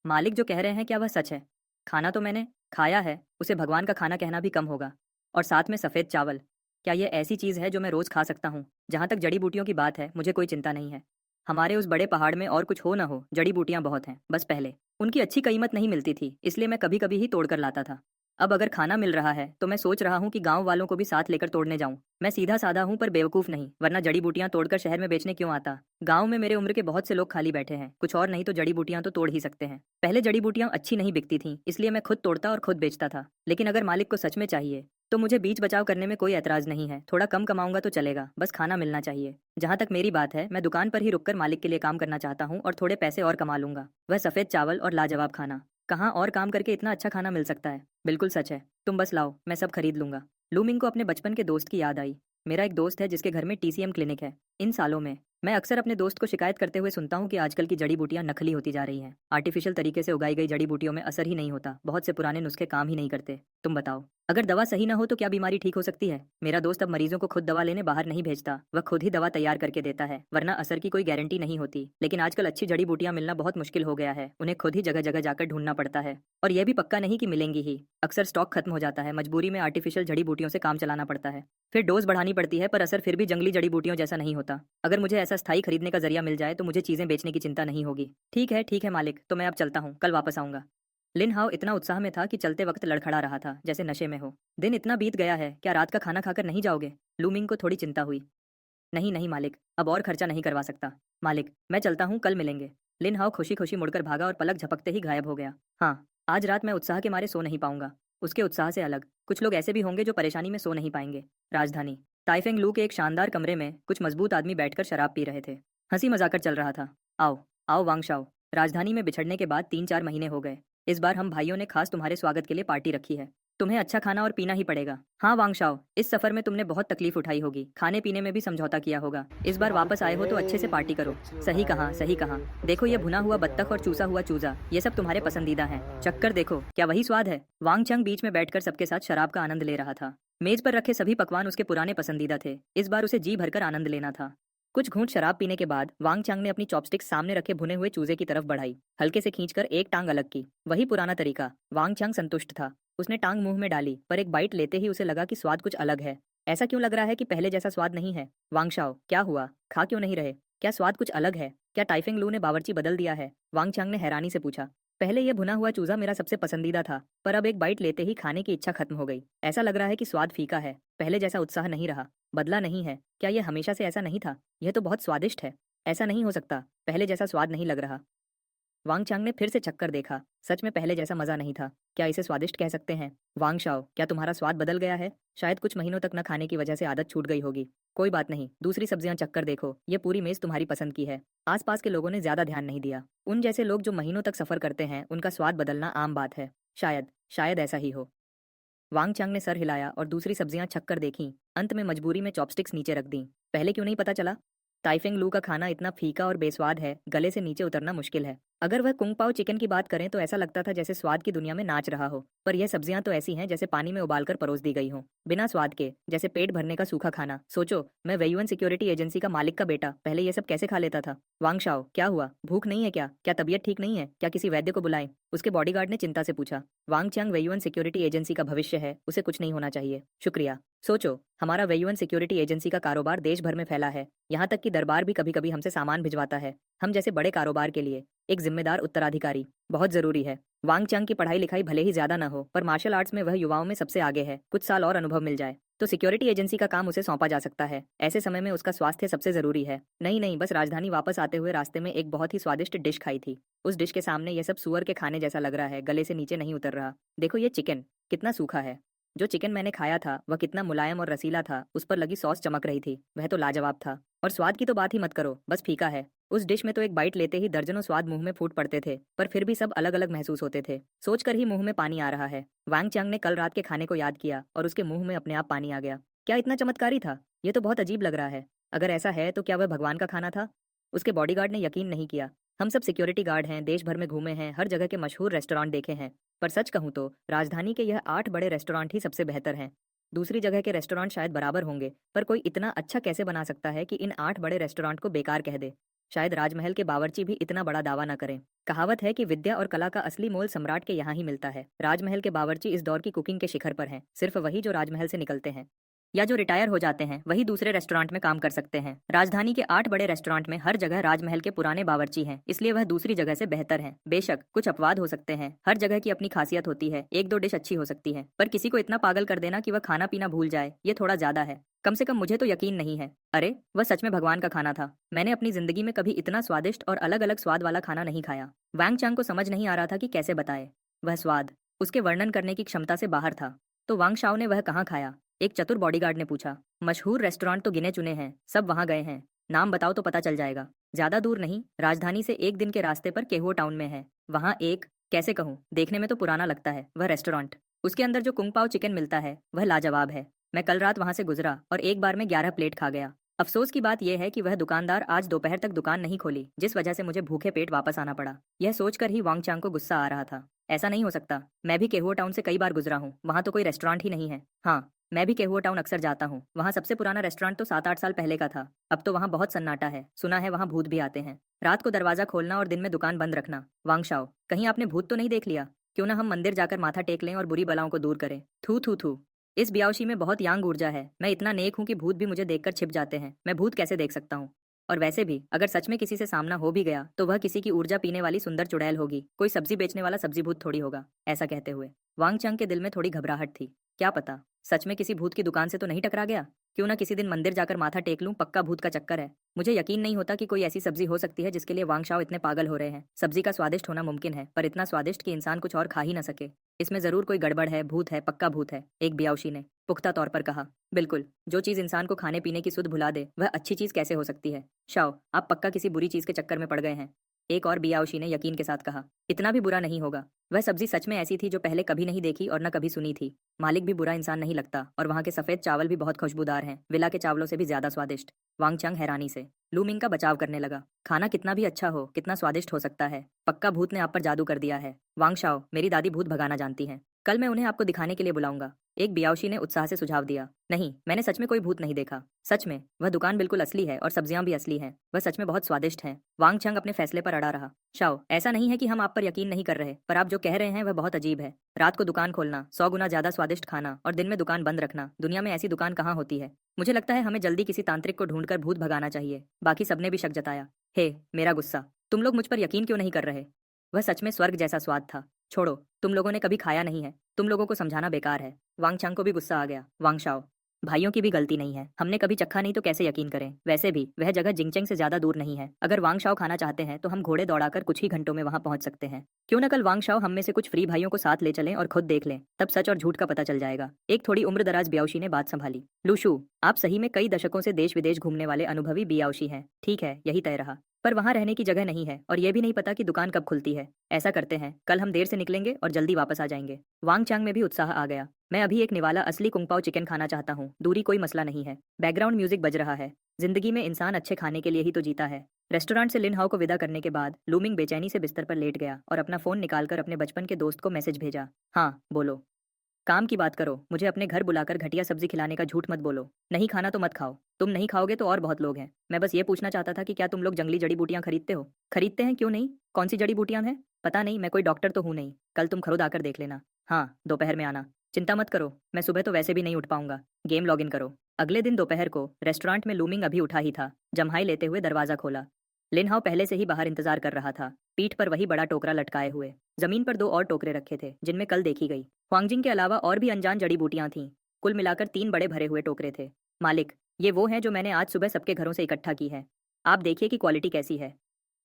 मालिक जो कह रहे हैं क्या वह सच है? खाना तो मैंने खाया है, उसे भगवान का खाना कहना भी कम होगा। और साथ में सफ़ेद चावल। क्या ये ऐसी चीज़ है जो मैं रोज़ खा सकता हूँ? जहाँ तक जड़ी बूटियों की बात है, मुझे कोई चिंता नहीं है। हमारे उस बड़े पहाड़ में और कुछ हो ना हो, जड़ी बूटियाँ बहुत हैं। बस पहले उनकी अच्छी कीमत नहीं मिलती थी, इसलिए मैं कभी कभी ही तोड़ कर लाता था। अब अगर खाना मिल रहा है तो मैं सोच रहा हूँ कि गांव वालों को भी साथ लेकर तोड़ने जाऊँ। मैं सीधा साधा हूँ पर बेवकूफ़ नहीं, वरना जड़ी बूटियाँ तोड़कर शहर में बेचने क्यों आता। गांव में मेरे उम्र के बहुत से लोग खाली बैठे हैं, कुछ और नहीं तो जड़ी बूटियाँ तो तोड़ ही सकते हैं। पहले जड़ी बूटियाँ अच्छी नहीं बिकती थीं, इसलिए मैं खुद तोड़ता और खुद बेचता था। लेकिन अगर मालिक को सच में चाहिए तो मुझे बीच बचाव करने में कोई ऐतराज नहीं है। थोड़ा कम कमाऊंगा तो चलेगा, बस खाना मिलना चाहिए। जहाँ तक मेरी बात है, मैं दुकान पर ही रुककर मालिक के लिए काम करना चाहता हूँ और थोड़े पैसे और कमा लूंगा। वह सफ़ेद चावल और लाजवाब खाना, कहाँ और काम करके इतना अच्छा खाना मिल सकता है। बिल्कुल सच है, तुम बस लाओ, मैं सब खरीद लूंगा। लूमिंग को अपने बचपन के दोस्त की याद आई। मेरा एक दोस्त है जिसके घर में TCM क्लिनिक है। इन सालों में मैं अक्सर अपने दोस्त को शिकायत करते हुए सुनता हूँ कि आजकल की जड़ी बूटियां नकली होती जा रही हैं। आर्टिफिशियल तरीके से उगाई गई जड़ी बूटियों में असर ही नहीं होता, बहुत से पुराने नुस्खे काम ही नहीं करते। तुम बताओ, अगर दवा सही ना हो तो क्या बीमारी ठीक हो सकती है? मेरा दोस्त अब मरीजों को खुद दवा लेने बाहर नहीं भेजता, वह खुद ही दवा तैयार करके देता है, वरना असर की कोई गारंटी नहीं होती। लेकिन आजकल अच्छी जड़ी बूटियां मिलना बहुत मुश्किल हो गया है, उन्हें खुद ही जगह जगह जाकर ढूंढना पड़ता है। और यह भी पक्का नहीं कि मिलेंगी ही, अक्सर स्टॉक खत्म हो जाता है, मजबूरी में आर्टिफिशियल जड़ी बूटियों से काम चलाना पड़ता है। फिर डोज बढ़ानी पड़ती है, पर असर फिर भी जंगली जड़ी बूटियों जैसा नहीं होता। अगर मुझे ऐसा स्थायी खरीदने का जरिया मिल जाए तो मुझे चीजें बेचने की चिंता नहीं होगी। ठीक है मालिक, तो मैं अब चलता हूँ, कल वापस आऊंगा। लिन हाओ इतना उत्साह में था कि चलते वक्त लड़खड़ा रहा था जैसे नशे में हो। दिन इतना बीत गया है, क्या रात का खाना खाकर नहीं जाओगे? लूमिंग को थोड़ी चिंता हुई। नहीं मालिक, अब और खर्चा नहीं करवा सकता। मालिक, मैं चलता हूँ, कल मिलेंगे। लिन हाओ खुशी खुशी मुड़कर भागा और पलक झपकते ही गायब हो गया। हाँ, आज रात मैं उत्साह के मारे सो नहीं पाऊंगा। उसके उत्साह से अलग कुछ लोग ऐसे भी होंगे जो परेशानी में सो नहीं पाएंगे। राजधानी ताइफेंग लू के एक शानदार कमरे में कुछ मजबूत आदमी बैठकर शराब पी रहे थे। हंसी मजाकर चल रहा था। आओ आओ वांगशाओ, राजधानी में बिछड़ने के बाद 3-4 महीने हो गए। इस बार हम भाइयों ने खास तुम्हारे स्वागत के लिए पार्टी रखी है। तुम्हें अच्छा खाना और पीना ही पड़ेगा। हाँ वांगशाओ, इस सफर में तुमने बहुत तकलीफ उठाई होगी, खाने पीने में भी समझौता किया होगा। इस बार वापस आए हो तो अच्छे से पार्टी करो। सही कहा। देखो ये भुना हुआ बत्तख और चूसा हुआ चूजा, ये सब तुम्हारे पसंदीदा हैं। चक्कर देखो, क्या वही स्वाद है? वांग चंग बीच में बैठकर सबके साथ शराब का आनंद ले रहा था। मेज पर रखे सभी पकवान उसके पुराने पसंदीदा थे, इस बार उसे जी भरकर आनंद लेना था। कुछ घूंट शराब पीने के बाद वांग चांग ने अपनी चॉपस्टिक सामने रखे भुने हुए चूजे की तरफ बढ़ाई, हल्के से खींचकर एक टांग अलग की। वही पुराना तरीका। वांग चांग संतुष्ट था। उसने टांग मुंह में डाली, पर एक बाइट लेते ही उसे लगा कि स्वाद कुछ अलग है। ऐसा क्यों लग रहा है कि पहले जैसा स्वाद नहीं है? वांगशाओ, क्या हुआ? खा क्यों नहीं रहे? क्या स्वाद कुछ अलग है? क्या टाइफिंग लू ने बावर्ची बदल दिया है? वांग चांग ने हैरानी से पूछा। पहले यह भुना हुआ चूजा मेरा सबसे पसंदीदा था, पर अब एक बाइट लेते ही खाने की इच्छा खत्म हो गई। ऐसा लग रहा है कि स्वाद फीका है, पहले जैसा उत्साह नहीं रहा। बदला नहीं है? क्या यह हमेशा से ऐसा नहीं था? यह तो बहुत स्वादिष्ट है। ऐसा नहीं हो सकता, पहले जैसा स्वाद नहीं लग रहा। वांग चांग ने फिर से चक्कर देखा। सच में पहले जैसा मजा नहीं था। क्या इसे स्वादिष्ट कह सकते हैं? वांग शाओ, क्या तुम्हारा स्वाद बदल गया है? शायद कुछ महीनों तक न खाने की वजह से आदत छूट गई होगी। कोई बात नहीं, दूसरी सब्जियां चक्कर देखो, ये पूरी मेज तुम्हारी पसंद की है। आसपास के लोगों ने ज्यादा ध्यान नहीं दिया। उन जैसे लोग जो महीनों तक सफर करते हैं, उनका स्वाद बदलना आम बात है। शायद ऐसा ही हो। वांग चांग ने सर हिलाया और दूसरी सब्जियां छक्कर देखीं। अंत में मजबूरी में चॉपस्टिक्स नीचे रख दी। पहले क्यों नहीं पता चला? ताइफेंग लू का खाना इतना फीका और बेस्वाद है, गले से नीचे उतरना मुश्किल है। अगर वह कुंग पाओ चिकन की बात करें तो ऐसा लगता था जैसे स्वाद की दुनिया में नाच रहा हो, पर यह सब्जियां तो ऐसी हैं जैसे पानी में उबालकर परोस दी गई हों, बिना स्वाद के, जैसे पेट भरने का सूखा खाना। सोचो, मैं वेयुअन सिक्योरिटी एजेंसी का मालिक का बेटा पहले ये सब कैसे खा लेता था? वांग शाओ, क्या हुआ? भूख नहीं है क्या? क्या तबीयत ठीक नहीं है? क्या किसी वैद्य को बुलाएं? उसके बॉडीगार्ड ने चिंता से पूछा। वांग चांग वेयुअन सिक्योरिटी एजेंसी का भविष्य है, उसे कुछ नहीं होना चाहिए, शुक्रिया। सोचो, हमारा वेयुअन सिक्योरिटी एजेंसी का कारोबार देश भर में फैला है, यहाँ तक कि दरबार भी कभी कभी हमसे सामान भिजवाता है। हम जैसे बड़े कारोबार के लिए एक जिम्मेदार उत्तराधिकारी बहुत जरूरी है। वांग चांग की पढ़ाई लिखाई भले ही ज्यादा न हो, पर मार्शल आर्ट्स में वह युवाओं में सबसे आगे है। कुछ साल और अनुभव मिल जाए तो सिक्योरिटी एजेंसी का काम उसे सौंपा जा सकता है। ऐसे समय में उसका स्वास्थ्य सबसे जरूरी है। नहीं, बस राजधानी वापस आते हुए रास्ते में एक बहुत ही स्वादिष्ट डिश खाई थी। उस डिश के सामने यह सब सुअर के खाने जैसा लग रहा है, गले से नीचे नहीं उतर रहा। देखो ये चिकन कितना सूखा है। जो चिकन मैंने खाया था वह कितना मुलायम और रसीला था, उस पर लगी सॉस चमक रही थी, वह तो लाजवाब था। और स्वाद की तो बात ही मत करो, बस फीका है। उस डिश में तो एक बाइट लेते ही दर्जनों स्वाद मुंह में फूट पड़ते थे, पर फिर भी सब अलग अलग महसूस होते थे। सोचकर ही मुंह में पानी आ रहा है। वांग चांग ने कल रात के खाने को याद किया और उसके मुंह में अपने आप पानी आ गया। क्या इतना चमत्कारी था? ये तो बहुत अजीब लग रहा है। अगर ऐसा है तो क्या वह भगवान का खाना था? उसके बॉडीगार्ड ने यकीन नहीं किया। हम सब सिक्योरिटी गार्ड हैं, देश भर में घूमे हैं, हर जगह के मशहूर रेस्टोरेंट देखे हैं, पर सच कहूँ तो राजधानी के यह 8 बड़े रेस्टोरेंट ही सबसे बेहतर हैं। दूसरी जगह के रेस्टोरेंट शायद बराबर होंगे, पर कोई इतना अच्छा कैसे बना सकता है कि इन 8 बड़े रेस्टोरेंट को बेकार कह दे? शायद राजमहल के बावर्ची भी इतना बड़ा दावा न करें। कहावत है कि विद्या और कला का असली मोल सम्राट के यहाँ ही मिलता है। राजमहल के बावर्ची इस दौर की कुकिंग के शिखर पर हैं। सिर्फ वही जो राजमहल से निकलते हैं या जो रिटायर हो जाते हैं वही दूसरे रेस्टोरेंट में काम कर सकते हैं। राजधानी के 8 बड़े रेस्टोरेंट में हर जगह राजमहल के पुराने बावर्ची हैं, इसलिए वह दूसरी जगह से बेहतर हैं। बेशक कुछ अपवाद हो सकते हैं, हर जगह की अपनी खासियत होती है, 1-2 डिश अच्छी हो सकती है, पर किसी को इतना पागल कर देना कि वह खाना पीना भूल जाए, ये थोड़ा ज्यादा है। कम से कम मुझे तो यकीन नहीं है। अरे वह सच में भगवान का खाना था। मैंने अपनी जिंदगी में कभी इतना स्वादिष्ट और अलग अलग स्वाद वाला खाना नहीं खाया। वांग चांग को समझ नहीं आ रहा था कि कैसे बताए। वह स्वाद उसके वर्णन करने की क्षमता से बाहर था। तो वांग शाओ ने वह कहाँ खाया? एक चतुर बॉडीगार्ड ने पूछा। मशहूर रेस्टोरेंट तो गिने चुने हैं, सब वहां गए हैं। नाम बताओ तो पता चल जाएगा। ज्यादा दूर नहीं, राजधानी से 1 दिन के रास्ते पर केहुओ टाउन में है। वहां एक, कैसे कहूँ, देखने में तो पुराना लगता है वह रेस्टोरेंट। उसके अंदर जो कुंग पाओ चिकन मिलता है वह लाजवाब है। मैं कल रात वहां से गुजरा और एक बार में 11 प्लेट खा गया। अफसोस की बात यह है कि वह दुकानदार आज दोपहर तक दुकान नहीं खोली, जिस वजह से मुझे भूखे पेट वापस आना पड़ा। यह सोचकर ही वांग चांग को गुस्सा आ रहा था। ऐसा नहीं हो सकता, मैं भी केहुआ टाउन से कई बार गुजरा हूँ, वहाँ तो कोई रेस्टोरेंट ही नहीं है। हाँ, मैं भी केहुआ टाउन अक्सर जाता हूँ, वहाँ सबसे पुराना रेस्टोरेंट तो 7-8 साल पहले का था। अब तो वहाँ बहुत सन्नाटा है, सुना है वहाँ भूत भी आते हैं। रात को दरवाजा खोलना और दिन में दुकान बंद रखना। वांग शाओ, कहीं आपने भूत तो नहीं देख लिया? क्यों ना हम मंदिर जाकर माथा टेक लें और बुरी बलाओं को दूर करें। थू थू थू। इस ब्यावशी में बहुत यांग ऊर्जा है। मैं इतना नेक हूँ कि भूत भी मुझे देखकर छिप जाते हैं। मैं भूत कैसे देख सकता हूँ? और वैसे भी अगर सच में किसी से सामना हो भी गया तो वह किसी की ऊर्जा पीने वाली सुंदर चुड़ैल होगी, कोई सब्जी बेचने वाला सब्जी भूत थोड़ी होगा। ऐसा कहते हुए वांग चंग के दिल में थोड़ी घबराहट थी। क्या पता सच में किसी भूत की दुकान से तो नहीं टकरा गया। क्यों ना किसी दिन मंदिर जाकर माथा टेक लूं, पक्का भूत का चक्कर है। मुझे यकीन नहीं होता कि कोई ऐसी सब्जी हो सकती है जिसके लिए वांग शाओ इतने पागल हो रहे हैं। सब्जी का स्वादिष्ट होना मुमकिन है, पर इतना स्वादिष्ट कि इंसान कुछ और खा ही न सके। इसमें जरूर कोई गड़बड़ है, भूत है, पक्का भूत है, एक बियावशी ने पुख्ता तौर पर कहा। बिल्कुल, जो चीज इंसान को खाने पीने की सुध भुला दे वह अच्छी चीज कैसे हो सकती है? शाओ, आप पक्का किसी बुरी चीज के चक्कर में पड़ गए हैं, एक और बियावशी ने यकीन के साथ कहा। इतना भी बुरा नहीं होगा। वह सब्जी सच में ऐसी थी जो पहले कभी नहीं देखी और न कभी सुनी थी। मालिक भी बुरा इंसान नहीं लगता और वहाँ के सफेद चावल भी बहुत खुशबूदार हैं, विला के चावलों से भी ज्यादा स्वादिष्ट। वांग चंग हैरानी से लूमिंग का बचाव करने लगा। खाना कितना भी अच्छा हो, कितना स्वादिष्ट हो सकता है, पक्का भूत ने आप पर जादू कर दिया है। वांग शाओ, मेरी दादी भूत भगाना जानती हैं, कल मैं उन्हें आपको दिखाने के लिए बुलाऊंगा, एक बियावशी ने उत्साह से सुझाव दिया। नहीं, मैंने सच में कोई भूत नहीं देखा। सच में वह दुकान बिल्कुल असली है और सब्जियां भी असली हैं। वह सच में बहुत स्वादिष्ट हैं। वांग चंग अपने फैसले पर अड़ा रहा। शाओ, ऐसा नहीं है कि हम आप पर यकीन नहीं कर रहे, पर आप जो कह रहे हैं वह बहुत अजीब है। रात को दुकान खोलना, 100 गुना ज्यादा स्वादिष्ट खाना और दिन में दुकान बंद रखना, दुनिया में ऐसी दुकान कहाँ होती है? मुझे लगता है हमें जल्दी किसी तांत्रिक को ढूंढकर भूत भगाना चाहिए। बाकी सबने भी शक जताया। हे मेरा गुस्सा, तुम लोग मुझ पर यकीन क्यों नहीं कर रहे? वह सच में स्वर्ग जैसा स्वाद था। छोड़ो, तुम लोगों ने कभी खाया नहीं है, तुम लोगों को समझाना बेकार है। वांग चांग को भी गुस्सा आ गया। वांग शाओ, भाइयों की भी गलती नहीं है, हमने कभी चखा नहीं तो कैसे यकीन करें? वैसे भी वह जगह जिंगचेंग से ज्यादा दूर नहीं है। अगर वांग शाओ खाना चाहते हैं तो हम घोड़े दौड़ाकर कुछ ही घंटों में वहां पहुंच सकते हैं। क्यों न कल वांग शाओ हम में से कुछ फ्री भाइयों को साथ ले चलें और खुद देख लें, तब सच और झूठ का पता चल जाएगा। एक थोड़ी उम्र दराज बियावशी ने बात संभाली। लूशू, आप सही में कई दशकों से देश विदेश घूमने वाले अनुभवी बियावशी हैं। ठीक है, यही तय रहा, पर वहां रहने की जगह नहीं है और यह भी नहीं पता कि दुकान कब खुलती है। ऐसा करते हैं, कल हम देर से निकलेंगे और जल्दी वापस आ जाएंगे। वांग चांग में भी उत्साह आ गया। मैं अभी एक निवाला असली कुंगपाओ चिकन खाना चाहता हूँ, दूरी कोई मसला नहीं है। बैकग्राउंड म्यूजिक बज रहा है। जिंदगी में इंसान अच्छे खाने के लिए ही तो जीता है। रेस्टोरेंट से लिन हाओ को विदा करने के बाद लूमिंग बेचैनी से बिस्तर पर लेट गया और अपना फोन निकालकर अपने बचपन के दोस्त को मैसेज भेजा। हाँ बोलो। काम की बात करो, मुझे अपने घर बुलाकर घटिया सब्जी खिलाने का झूठ मत बोलो। नहीं खाना तो मत खाओ, तुम नहीं खाओगे तो और बहुत लोग हैं। मैं बस ये पूछना चाहता था कि क्या तुम लोग जंगली जड़ी बूटियां खरीदते हो? खरीदते हैं, क्यों नहीं? कौन सी जड़ी बूटियां हैं? पता नहीं, मैं कोई डॉक्टर तो हूँ नहीं। कल तुम खुद आकर देख लेना। हाँ, दोपहर में आना। चिंता मत करो, मैं सुबह तो वैसे भी नहीं उठ पाऊंगा। गेम लॉगिन करो। अगले दिन दोपहर को रेस्टोरेंट में लूमिंग अभी उठा ही था। जम्हाई लेते हुए दरवाजा खोला। लिनहाओ पहले से ही बाहर इंतजार कर रहा था, पीठ पर वही बड़ा टोकरा लटकाए हुए। जमीन पर 2 और टोकरे रखे थे जिनमें कल देखी गई ह्वांगजिंग के अलावा और भी अनजान जड़ी बूटियां थीं। कुल मिलाकर 3 बड़े भरे हुए टोकरे थे। मालिक, ये वो हैं जो मैंने आज सुबह सबके घरों से इकट्ठा की है। आप देखिए कि क्वालिटी कैसी है।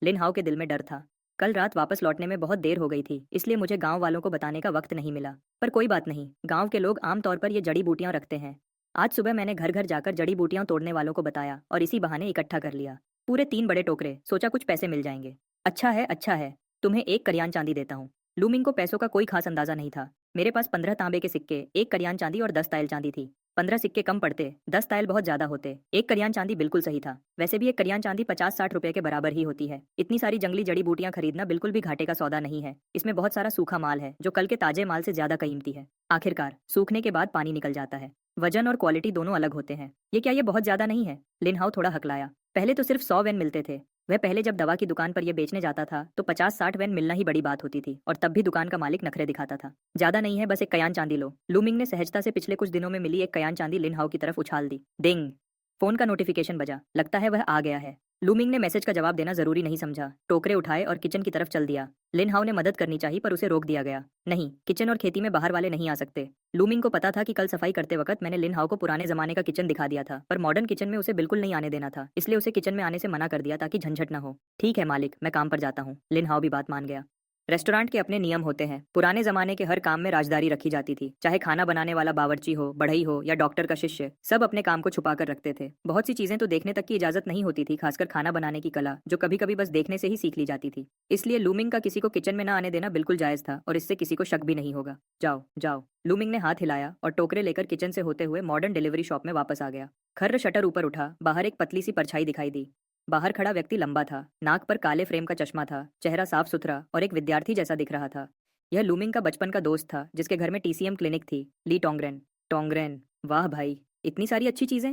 लिनहाओ के दिल में डर था। कल रात वापस लौटने में बहुत देर हो गई थी, इसलिए मुझे गांव वालों को बताने का वक्त नहीं मिला। पर कोई बात नहीं, गांव के लोग आमतौर पर ये जड़ी बूटियां रखते हैं। आज सुबह मैंने घर घर जाकर जड़ी बूटियां तोड़ने वालों को बताया और इसी बहाने इकट्ठा कर लिया। पूरे 3 बड़े टोकरे, सोचा कुछ पैसे मिल जाएंगे। अच्छा है, अच्छा है, तुम्हें 1 करियान चांदी देता हूँ। लूमिंग को पैसों का कोई खास अंदाजा नहीं था। मेरे पास 15 तांबे के सिक्के, 1 करियान चांदी और 10 तायल चांदी थी। 15 सिक्के कम पड़ते, 10 तायल बहुत ज्यादा होते। 1 करियान चांदी बिल्कुल सही था। वैसे भी 1 करियान चांदी 50-60 रुपए के बराबर ही होती है। इतनी सारी जंगली जड़ी बूटियां खरीदना बिल्कुल भी घाटे का सौदा नहीं है। इसमें बहुत सारा सूखा माल है जो कल के ताजे माल से ज्यादा कीमती है। आखिरकार सूखने के बाद पानी निकल जाता है। वजन और क्वालिटी दोनों अलग होते हैं। ये बहुत ज्यादा नहीं है? लिनहाओ थोड़ा हकलाया। पहले तो सिर्फ 100 वेन मिलते थे। वह पहले जब दवा की दुकान पर ये बेचने जाता था तो 50-60 वेन मिलना ही बड़ी बात होती थी, और तब भी दुकान का मालिक नखरे दिखाता था। ज्यादा नहीं है, बस 1 कयान चांदी लो। लूमिंग ने सहजता से पिछले कुछ दिनों में मिली 1 कयान चांदी लिनहाओ की तरफ उछाल दी। डिंग! फोन का नोटिफिकेशन बजा। लगता है वह आ गया है। लूमिंग ने मैसेज का जवाब देना जरूरी नहीं समझा, टोकरे उठाए और किचन की तरफ चल दिया। लिनहाओ ने मदद करनी चाहिए पर उसे रोक दिया गया। नहीं, किचन और खेती में बाहर वाले नहीं आ सकते। लूमिंग को पता था कि कल सफाई करते वक्त मैंने लिनहाओ को पुराने जमाने का किचन दिखा दिया था, पर मॉडर्न किचन में उसे बिल्कुल नहीं आने देना था, इसलिए उसे किचन में आने से मना कर दिया ताकि झंझट न हो। ठीक है मालिक, मैं काम पर जाता हूँ। लिनहाओ भी बात मान गया। रेस्टोरेंट के अपने नियम होते हैं। पुराने जमाने के हर काम में राजदारी रखी जाती थी, चाहे खाना बनाने वाला बावर्ची हो, बढ़ई हो या डॉक्टर का शिष्य, सब अपने काम को छुपा कर रखते थे। बहुत सी चीजें तो देखने तक की इजाजत नहीं होती थी, खासकर खाना बनाने की कला, जो कभी कभी बस देखने से ही सीख ली जाती थी। इसलिए लूमिंग का किसी को किचन में न आने देना बिल्कुल जायज था और इससे किसी को शक भी नहीं होगा। जाओ जाओ। लूमिंग ने हाथ हिलाया और टोकरे लेकर किचन से होते हुए मॉडर्न डिलीवरी शॉप में वापस आ गया। खर्र शटर ऊपर उठा, बाहर एक पतली सी परछाई दिखाई दी। बाहर खड़ा व्यक्ति लंबा था, नाक पर काले फ्रेम का चश्मा था, चेहरा साफ सुथरा और एक विद्यार्थी जैसा दिख रहा था। यह लूमिंग का बचपन का दोस्त था, जिसके घर में टीसीएम क्लिनिक थी। ली टोंगरेन। टोंगरेन, वाह भाई, इतनी सारी अच्छी चीजें।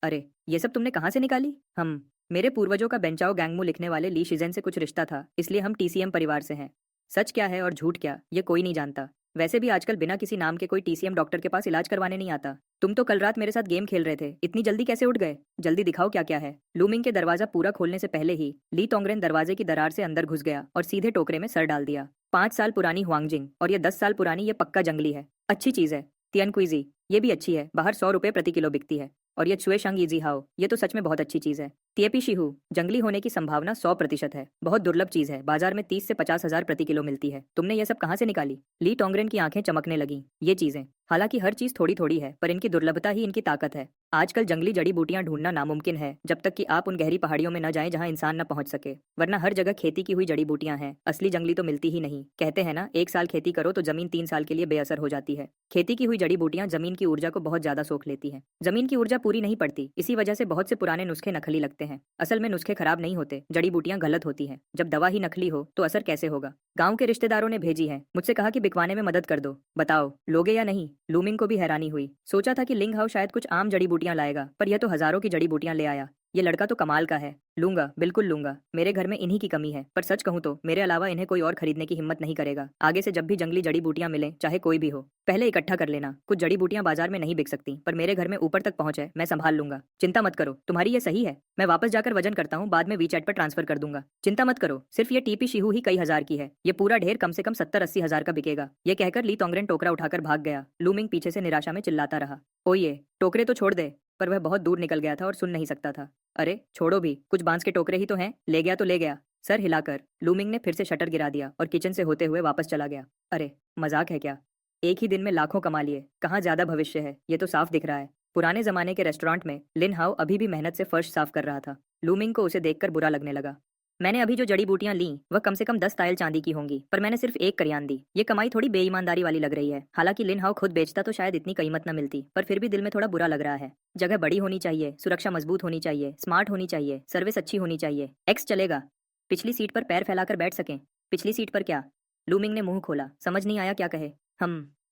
अरे, ये सब तुमने कहाँ से निकाली? हम मेरे पूर्वजों का बेंचाओ गैंगमू लिखने वाले ली शिजेन से कुछ रिश्ता था, इसलिए हम टीसीएम परिवार से हैं। सच क्या है और झूठ क्या, ये कोई नहीं जानता। वैसे भी आजकल बिना किसी नाम के कोई टीसीएम डॉक्टर के पास इलाज करवाने नहीं आता। तुम तो कल रात मेरे साथ गेम खेल रहे थे, इतनी जल्दी कैसे उठ गए? जल्दी दिखाओ क्या क्या है। लूमिंग के दरवाजा पूरा खोलने से पहले ही ली टोंगरेन दरवाजे की दरार से अंदर घुस गया और सीधे टोकरे में सर डाल दिया। 5 साल पुरानी हुआंगजिंग और ये 10 साल पुरानी, ये पक्का जंगली है। अच्छी चीज है। तियनकुइजी, ये भी अच्छी है, बाहर 100 रुपए प्रति किलो बिकती है। और ये चुएशंग इजी हाओ, ये तो सच में बहुत अच्छी चीज है। तिएपी शिहू, जंगली होने की संभावना 100% है, बहुत दुर्लभ चीज है, बाजार में 30 से 50 हजार प्रति किलो मिलती है। तुमने ये सब कहाँ से निकाली? ली टोंगरेन की आंखें चमकने लगी। ये चीजें, हालांकि हर चीज थोड़ी थोड़ी है, पर इनकी दुर्लभता ही इनकी ताकत है। आजकल जंगली जड़ी बूटियां ढूंढना नामुमकिन है, जब तक कि आप उन गहरी पहाड़ियों में न जाएं जहां इंसान न पहुंच सके, वरना हर जगह खेती की हुई जड़ी बूटियां हैं, असली जंगली तो मिलती ही नहीं। कहते हैं ना, 1 साल खेती करो तो जमीन 3 साल के लिए बेअसर हो जाती है। खेती की हुई जड़ी बूटियां जमीन की ऊर्जा को बहुत ज्यादा सोख लेती है। जमीन की ऊर्जा पूरी नहीं पड़ती, इसी वजह से बहुत से पुराने नुस्खे नकली लगते हैं। असल में नुस्खे खराब नहीं होते, जड़ी बूटियां गलत होती हैं। जब दवा ही नकली हो तो असर कैसे होगा? गांव के रिश्तेदारों ने भेजी है, मुझसे कहा कि बिकवाने में मदद कर दो। बताओ, लोगे या नहीं? लूमिंग को भी हैरानी हुई। सोचा था कि लिंग हाउ शायद कुछ आम जड़ी बूटियां लाएगा, पर यह तो हजारों की जड़ी बूटियां ले आया। ये लड़का तो कमाल का है। लूंगा, बिल्कुल लूंगा। मेरे घर में इन्हीं की कमी है, पर सच कहूं तो मेरे अलावा इन्हें कोई और खरीदने की हिम्मत नहीं करेगा। आगे से जब भी जंगली जड़ी बूटियां मिले, चाहे कोई भी हो, पहले इकट्ठा कर लेना। कुछ जड़ी बूटियां बाजार में नहीं बिक सकती, पर मेरे घर में ऊपर तक पहुंच है, मैं संभाल लूंगा। चिंता मत करो, तुम्हारी ये सही है। मैं वापस जाकर वजन करता हूँ, बाद में वीचैट पर ट्रांसफर कर दूंगा। चिंता मत करो, सिर्फ ये टीपी शिहू ही कई हजार की है। ये पूरा ढेर कम से कम 70-80 हजार का बिकेगा। ये कहकर ली टोंगरेन टोकरा उठाकर भाग गया। लूमिंग पीछे से निराशा में चिल्लाता रहा, ओये, टोकरे तो छोड़ दे। पर वह बहुत दूर निकल गया था और सुन नहीं सकता था। अरे छोड़ो भी, कुछ बांस के टोकरे ही तो हैं, ले गया तो ले गया। सर हिलाकर लूमिंग ने फिर से शटर गिरा दिया और किचन से होते हुए वापस चला गया। अरे मजाक है क्या? एक ही दिन में लाखों कमा लिए, कहाँ ज्यादा भविष्य है, ये तो साफ दिख रहा है। पुराने जमाने के रेस्टोरेंट में लिन हाउ अभी भी मेहनत से फर्श साफ कर रहा था। लूमिंग को उसे देखकर बुरा लगने लगा। मैंने अभी जो जड़ी बूटियां ली वह कम से कम 10 तायल चांदी की होंगी, पर मैंने सिर्फ 1 करियान दी। ये कमाई थोड़ी बेईमानदारी वाली लग रही है। हालांकि लिन हाउ खुद बेचता तो शायद इतनी कीमत न मिलती, पर फिर भी दिल में थोड़ा बुरा लग रहा है। जगह बड़ी होनी चाहिए, सुरक्षा मजबूत होनी चाहिए, स्मार्ट होनी चाहिए, सर्विस अच्छी होनी चाहिए। एक्स चलेगा, पिछली सीट पर पैर फैलाकर बैठ सकें। पिछली सीट पर क्या? लूमिंग ने मुंह खोला, समझ नहीं आया क्या कहे।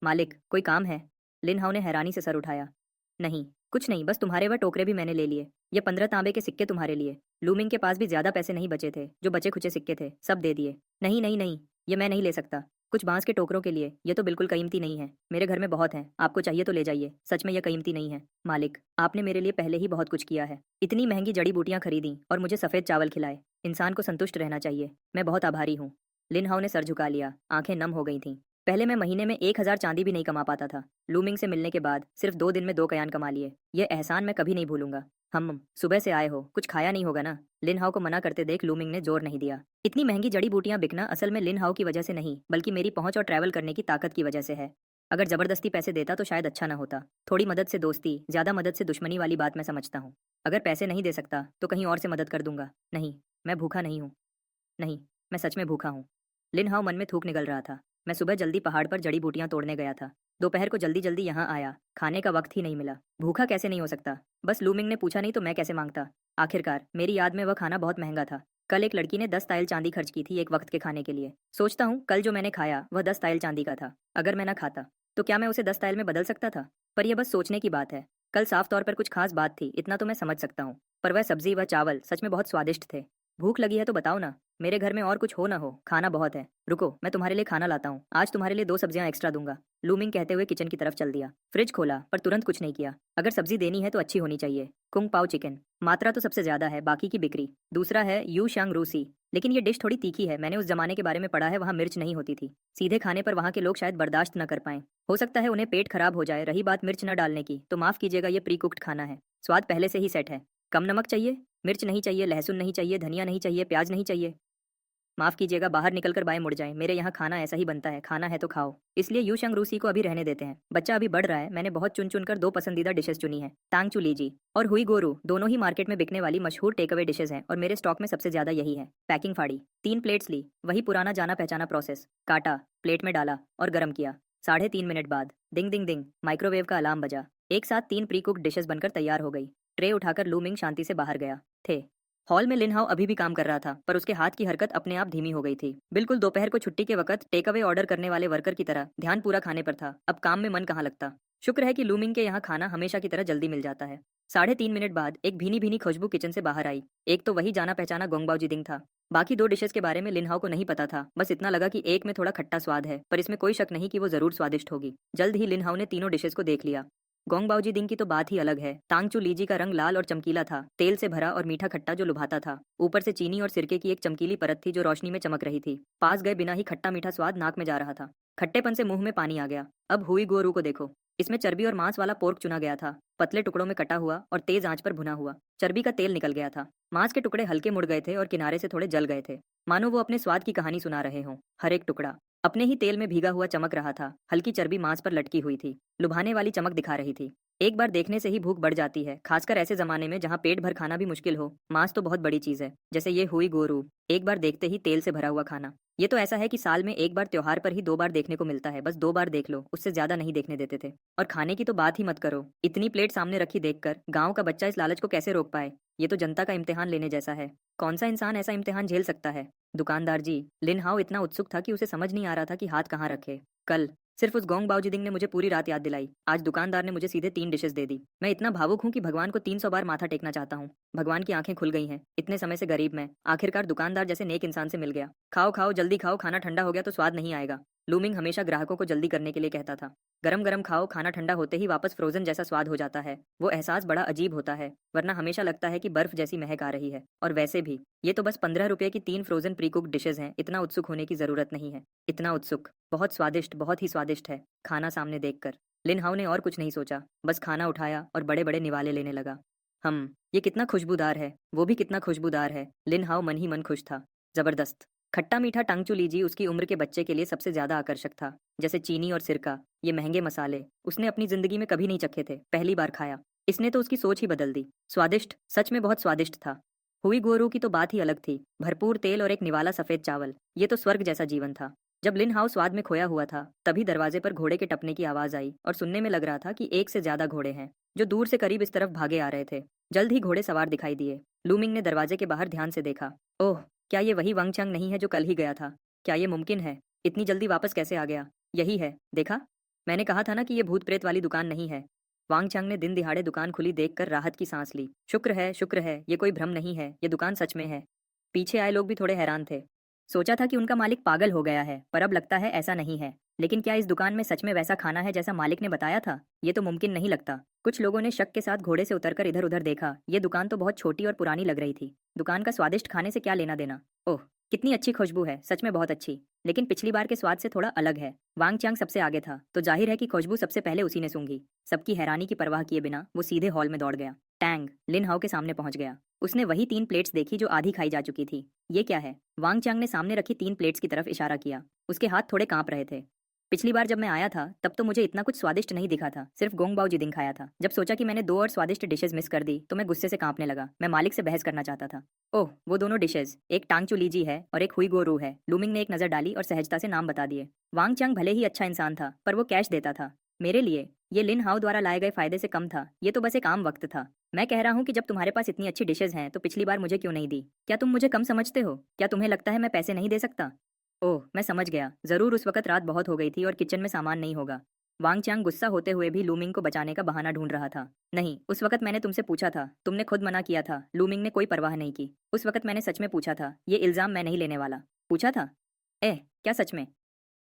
मालिक, कोई काम है? लिन हाउ ने हैरानी से सर उठाया। नहीं, कुछ नहीं, बस तुम्हारे वह टोकरे भी मैंने ले लिए। ये 15 तांबे के सिक्के तुम्हारे लिए। लूमिंग के पास भी ज्यादा पैसे नहीं बचे थे, जो बचे खुचे सिक्के थे सब दे दिए। नहीं नहीं नहीं, ये मैं नहीं ले सकता। कुछ बांस के टोकरों के लिए, ये तो बिल्कुल कीमती नहीं है। मेरे घर में बहुत हैं, आपको चाहिए तो ले जाइए। सच में यह कीमती नहीं है। मालिक, आपने मेरे लिए पहले ही बहुत कुछ किया है। इतनी महंगी जड़ी बूटियां खरीदी और मुझे सफेद चावल खिलाए। इंसान को संतुष्ट रहना चाहिए। मैं बहुत आभारी हूँ। लिन हाउ ने सर झुका लिया, आंखें नम हो गई थीं। पहले मैं महीने में 1000 चांदी भी नहीं कमा पाता था। लूमिंग से मिलने के बाद सिर्फ 2 दिन में 2 कयान कमा लिए। ये एहसान मैं कभी नहीं भूलूंगा। हम सुबह से आए हो, कुछ खाया नहीं होगा ना? लिन हाउ को मना करते देख लूमिंग ने जोर नहीं दिया। इतनी महंगी जड़ी बूटियां बिकना असल में लिन हाउ की वजह से नहीं, बल्कि मेरी पहुंच और ट्रैवल करने की ताकत की वजह से है। अगर जबरदस्ती पैसे देता तो शायद अच्छा ना होता। थोड़ी मदद से दोस्ती, ज्यादा मदद से दुश्मनी वाली बात मैं समझता हूँ। अगर पैसे नहीं दे सकता तो कहीं और से मदद कर दूंगा। नहीं, मैं भूखा नहीं हूँ। नहीं, मैं सच में भूखा हूँ। लिन हाउ मन में थूक निकल रहा था। मैं सुबह जल्दी पहाड़ पर जड़ी बूटियां तोड़ने गया था। दोपहर को जल्दी जल्दी यहाँ आया, खाने का वक्त ही नहीं मिला। भूखा कैसे नहीं हो सकता? बस लूमिंग ने पूछा नहीं तो मैं कैसे मांगता। आखिरकार मेरी याद में वह खाना बहुत महंगा था। कल एक लड़की ने 10 तायल चांदी खर्च की थी एक वक्त के खाने के लिए। सोचता हूँ कल जो मैंने खाया वह 10 तायल चांदी का था। अगर मैं ना खाता तो क्या मैं उसे 10 तायल में बदल सकता था? पर यह बस सोचने की बात है। कल साफ तौर पर कुछ खास बात थी, इतना तो मैं समझ सकता हूँ। पर वह सब्जी व चावल सच में बहुत स्वादिष्ट थे। भूख लगी है तो बताओ ना, मेरे घर में और कुछ हो ना हो, खाना बहुत है। रुको, मैं तुम्हारे लिए खाना लाता हूँ। आज तुम्हारे लिए 2 सब्जियां एक्स्ट्रा दूंगा। लूमिंग कहते हुए किचन की तरफ चल दिया। फ्रिज खोला पर तुरंत कुछ नहीं किया। अगर सब्जी देनी है तो अच्छी होनी चाहिए। कुंग पाओ चिकन, मात्रा तो सबसे ज्यादा है, बाकी की बिक्री। दूसरा है यू शांग रूसी, लेकिन ये डिश थोड़ी तीखी है। मैंने उस जमाने के बारे में पढ़ा है, वहाँ मिर्च नहीं होती थी। सीधे खाने पर वहाँ के लोग शायद बर्दाश्त न कर पाएं। हो सकता है उन्हें पेट खराब हो जाए। रही बात मिर्च न डालने की, तो माफ कीजिएगा, ये प्री कुक्ड खाना है। स्वाद पहले से ही सेट है। कम नमक चाहिए? मिर्च नहीं चाहिए, लहसुन नहीं चाहिए, धनिया नहीं चाहिए, प्याज नहीं चाहिए? माफ कीजिएगा, बाहर निकलकर बाएं मुड़ जाएं। मेरे यहाँ खाना ऐसा ही बनता है, खाना है तो खाओ। इसलिए यू शंग रूसी को अभी रहने देते हैं। बच्चा अभी बढ़ रहा है। मैंने बहुत चुन चुन कर 2 पसंदीदा डिशेस चुनी है। तांग चू लीजी और हुई गोरू दोनों ही मार्केट में बिकने वाली मशहूर टेक अवे डिशेस हैं और मेरे स्टॉक में सबसे ज्यादा यही है। पैकिंग फाड़ी, 3 प्लेट्स ली, वही पुराना जाना पहचाना प्रोसेस। काटा, प्लेट में डाला और गर्म किया। 3.5 मिनट बाद डिंग डिंग डिंग माइक्रोवेव का अलार्म बजा। एक साथ 3 प्री कुक्ड डिशेस बनकर तैयार हो गई। ट्रे उठाकर लू मिंग शांति से बाहर गया। थे हॉल में लिन हाओ अभी भी काम कर रहा था, पर उसके हाथ की हरकत अपने आप धीमी हो गई थी। बिल्कुल दोपहर को छुट्टी के वक्त टेक अवे ऑर्डर करने वाले वर्कर की तरह ध्यान पूरा खाने पर था। अब काम में मन कहाँ लगता। शुक्र है कि लूमिंग के यहाँ खाना हमेशा की तरह जल्दी मिल जाता है। 3.5 मिनट बाद एक भीनी भीनी खुशबू किचन से बाहर आई। एक तो वही जाना पहचाना गोंगबाओ जिदिंग था। बाकी 2 डिशेस के बारे में लिन हाओ को नहीं पता था। बस इतना लगा कि एक में थोड़ा खट्टा स्वाद है, पर इसमें कोई शक नहीं कि वो जरूर स्वादिष्ट होगी। जल्द ही लिन हाओ ने तीनों डिशेस को देख लिया। गोंगबाओजी दिंग की तो बात ही अलग है। तांगचू लीजी का रंग लाल और चमकीला था, तेल से भरा और मीठा खट्टा जो लुभाता था। ऊपर से चीनी और सिरके की एक चमकीली परत थी जो रोशनी में चमक रही थी। पास गए बिना ही खट्टा मीठा स्वाद नाक में जा रहा था। खट्टेपन से मुंह में पानी आ गया। अब हुई गोरू को देखो। इसमें चर्बी और मांस वाला पोर्क चुना गया था, पतले टुकड़ों में कटा हुआ और तेज आंच पर भुना हुआ। चर्बी का तेल निकल गया था। मांस के टुकड़े हल्के मुड़ गए थे और किनारे से थोड़े जल गए थे, मानो वो अपने स्वाद की कहानी सुना रहे हों। हर एक टुकड़ा अपने ही तेल में भीगा हुआ चमक रहा था। हल्की चर्बी मांस पर लटकी हुई थी, लुभाने वाली चमक दिखा रही थी। एक बार देखने से ही भूख बढ़ जाती है, खासकर ऐसे जमाने में जहाँ पेट भर खाना भी मुश्किल हो। मांस तो बहुत बड़ी चीज है, जैसे ये हुई गोरू। एक बार देखते ही तेल से भरा हुआ खाना। ये तो ऐसा है कि साल में एक बार त्योहार पर ही 2 बार देखने को मिलता है। बस 2 बार देख लो, उससे ज्यादा नहीं देखने देते थे। और खाने की तो बात ही मत करो। इतनी प्लेट सामने रखी देखकर गांव का बच्चा इस लालच को कैसे रोक पाए। ये तो जनता का इम्तिहान लेने जैसा है। कौन सा इंसान ऐसा इम्तिहान झेल सकता है। दुकानदार जी, लिन हाओ इतना उत्सुक था कि उसे समझ नहीं आ रहा था कि हाथ कहाँ रखे। कल सिर्फ उस गोंग बाओजीदिंग ने मुझे पूरी रात याद दिलाई। आज दुकानदार ने मुझे सीधे 3 डिशेस दे दी। मैं इतना भावुक हूँ कि भगवान को 300 बार माथा टेकना चाहता हूँ। भगवान की आंखें खुल गई हैं। इतने समय से गरीब मैं आखिरकार दुकानदार जैसे नेक इंसान से मिल गया। खाओ खाओ जल्दी खाओ, खाना ठंडा हो गया तो स्वाद नहीं आएगा। लूमिंग हमेशा ग्राहकों को जल्दी करने के लिए कहता था। गरम गरम खाओ, खाना ठंडा होते ही वापस फ्रोजन जैसा स्वाद हो जाता है। वो एहसास बड़ा अजीब होता है, वरना हमेशा लगता है कि बर्फ जैसी महक आ रही है। और वैसे भी ये तो बस 15 रुपए की 3 फ्रोजन प्री कुक्ड डिशेज हैं। इतना उत्सुक होने की जरूरत नहीं है। इतना उत्सुक, बहुत स्वादिष्ट, बहुत ही स्वादिष्ट है। खाना सामने देखकर लिन हाओ ने और कुछ नहीं सोचा, बस खाना उठाया और बड़े बड़े निवाले लेने लगा। ये कितना खुशबूदार है, वो भी कितना खुशबूदार है। लिन हाओ मन ही मन खुश था। जबरदस्त खट्टा मीठा टांगचू लीजी उसकी उम्र के बच्चे के लिए सबसे ज्यादा आकर्षक था। जैसे चीनी और सिरका, ये महंगे मसाले उसने अपनी जिंदगी में कभी नहीं चखे थे, पहली बार खाया। इसने तो उसकी सोच ही बदल दी। स्वादिष्ट, सच में बहुत स्वादिष्ट था। हुई गोरू की तो बात ही अलग थी। भरपूर तेल और एक निवाला सफेद चावल, ये तो स्वर्ग जैसा जीवन था। जब लिन हाउ स्वाद में खोया हुआ था, तभी दरवाजे पर घोड़े के टपने की आवाज आई और सुनने में लग रहा था कि एक से ज्यादा घोड़े हैं जो दूर से करीब इस तरफ भागे आ रहे थे। जल्द ही घोड़े सवार दिखाई दिए। लूमिंग ने दरवाजे के बाहर ध्यान से देखा। ओह, क्या ये वही वांग चंग नहीं है जो कल ही गया था? क्या ये मुमकिन है? इतनी जल्दी वापस कैसे आ गया? यही है, देखा, मैंने कहा था ना कि ये भूत प्रेत वाली दुकान नहीं है। वांग चंग ने दिन दिहाड़े दुकान खुली देखकर राहत की सांस ली। शुक्र है, ये कोई भ्रम नहीं है, ये दुकान सच में है। पीछे आए लोग भी थोड़े हैरान थे। सोचा था कि उनका मालिक पागल हो गया है, पर अब लगता है ऐसा नहीं है। लेकिन क्या इस दुकान में सच में वैसा खाना है जैसा मालिक ने बताया था? ये तो मुमकिन नहीं लगता। कुछ लोगों ने शक के साथ घोड़े से उतरकर इधर उधर देखा। ये दुकान तो बहुत छोटी और पुरानी लग रही थी। दुकान का स्वादिष्ट खाने से क्या लेना देना? ओह, कितनी अच्छी खुशबू है, सच में बहुत अच्छी, लेकिन पिछली बार के स्वाद से थोड़ा अलग है। वांग चांग सबसे आगे था, तो जाहिर है कि खुशबू सबसे पहले उसी ने सूंघी। सबकी हैरानी की परवाह किए बिना वो सीधे हॉल में दौड़ गया। टैंग लिन हाओ के सामने पहुंच गया। उसने वही 3 प्लेट्स देखी जो आधी खाई जा चुकी थी। ये क्या है? वांग चांग ने सामने रखी 3 प्लेट्स की तरफ इशारा किया। उसके हाथ थोड़े कांप रहे थे। पिछली बार जब मैं आया था तब तो मुझे इतना कुछ स्वादिष्ट नहीं दिखा था, सिर्फ गोंगबाओ जिदिंग खाया था। जब सोचा कि मैंने 2 और स्वादिष्ट डिशेस मिस कर दी तो मैं गुस्से से कांपने लगा। मैं मालिक से बहस करना चाहता था। ओह, वो दोनों डिशेस, एक टांगचू लीजी है और एक हुई गोरू है। लूमिंग ने एक नजर डाली और सहजता से नाम बता दिए। वांग चांग भले ही अच्छा इंसान था, पर वो कैश देता था। मेरे लिए ये लिन हाओ द्वारा लाए गए फायदे से कम था। ये तो बस एक आम वक्त था। मैं कह रहा हूँ कि जब तुम्हारे पास इतनी अच्छी डिशेज हैं तो पिछली बार मुझे क्यों नहीं दी? क्या तुम मुझे कम समझते हो? क्या तुम्हें लगता है मैं पैसे नहीं दे सकता? ओह, मैं समझ गया, जरूर उस वक्त रात बहुत हो गई थी और किचन में सामान नहीं होगा। वांग चांग गुस्सा होते हुए भी लूमिंग को बचाने का बहाना ढूंढ रहा था। नहीं, उस वक्त मैंने तुमसे पूछा था, तुमने खुद मना किया था। लूमिंग ने कोई परवाह नहीं की। उस वक्त मैंने सच में पूछा था, ये इल्जाम मैं नहीं लेने वाला। पूछा था? क्या सच में?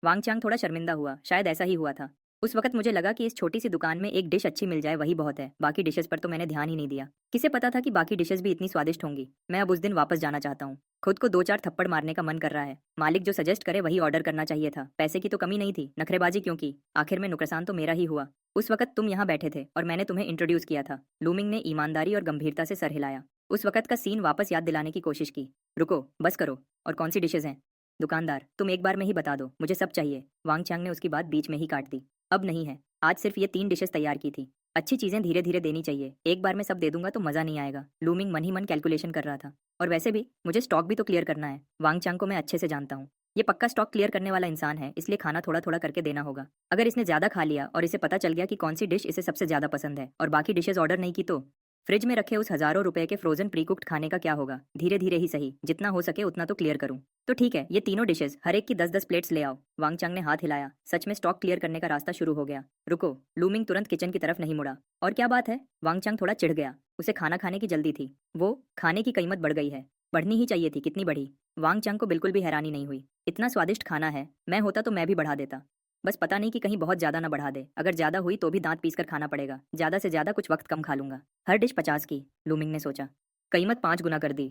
वांग चांग थोड़ा शर्मिंदा हुआ। शायद ऐसा ही हुआ था। उस वक्त मुझे लगा कि इस छोटी सी दुकान में एक डिश अच्छी मिल जाए वही बहुत है। बाकी डिशेस पर तो मैंने ध्यान ही नहीं दिया। किसे पता था कि बाकी डिशेस भी इतनी स्वादिष्ट होंगी। मैं अब उस दिन वापस जाना चाहता हूँ। खुद को 2-4 थप्पड़ मारने का मन कर रहा है। मालिक जो सजेस्ट करे वही ऑर्डर करना चाहिए था। पैसे की तो कमी नहीं थी, नखरेबाजी क्यों की? आखिर में नुकसान तो मेरा ही हुआ। उस वक्त तुम यहाँ बैठे थे और मैंने तुम्हें इंट्रोड्यूस किया था। लूमिंग ने ईमानदारी और गंभीरता से सर हिलाया। उस वक्त का सीन वापस याद दिलाने की कोशिश की। रुको, बस करो। और कौन सी डिशेज हैं? दुकानदार, तुम एक बार में ही बता दो, मुझे सब चाहिए। वांग चांग ने उसकी बात बीच में ही काट दी। अब नहीं है, आज सिर्फ ये 3 डिशेस तैयार की थी। अच्छी चीजें धीरे धीरे देनी चाहिए, एक बार में सब दे दूंगा तो मजा नहीं आएगा। लूमिंग मन ही मन कैलकुलेशन कर रहा था। और वैसे भी मुझे स्टॉक भी तो क्लियर करना है। वांग चांग को मैं अच्छे से जानता हूँ, ये पक्का स्टॉक क्लियर करने वाला इंसान है, इसलिए खाना थोड़ा थोड़ा करके देना होगा। अगर इसने ज्यादा खा लिया और इसे पता चल गया कि कौन सी डिश इसे सबसे ज्यादा पसंद है और बाकी डिशेज ऑर्डर नहीं की, तो फ्रिज में रखे उस हजारों रुपए के फ्रोजन प्री कुक्ड खाने का क्या होगा? धीरे धीरे ही सही, जितना हो सके उतना तो क्लियर करूं। तो ठीक है, ये तीनों डिशेस हर एक की 10-10 प्लेट्स ले आओ। वांग चांग ने हाथ हिलाया। सच में स्टॉक क्लियर करने का रास्ता शुरू हो गया। रुको, लूमिंग तुरंत किचन की तरफ नहीं मुड़ा। और क्या बात है? वांग चांग थोड़ा चिढ़ गया। उसे खाना खाने की जल्दी थी। वो खाने की कीमत बढ़ गई है। बढ़नी ही चाहिए थी, कितनी बढ़ी? वांग चांग को बिल्कुल भी हैरानी नहीं हुई। इतना स्वादिष्ट खाना है, मैं होता तो मैं भी बढ़ा देता। बस पता नहीं कि कहीं बहुत ज्यादा ना बढ़ा दे। अगर ज्यादा हुई तो भी दांत पीस कर खाना पड़ेगा। ज्यादा से ज्यादा कुछ वक्त कम खा लूंगा। हर डिश 50 की, लूमिंग ने सोचा। कीमत 5 गुना कर दी।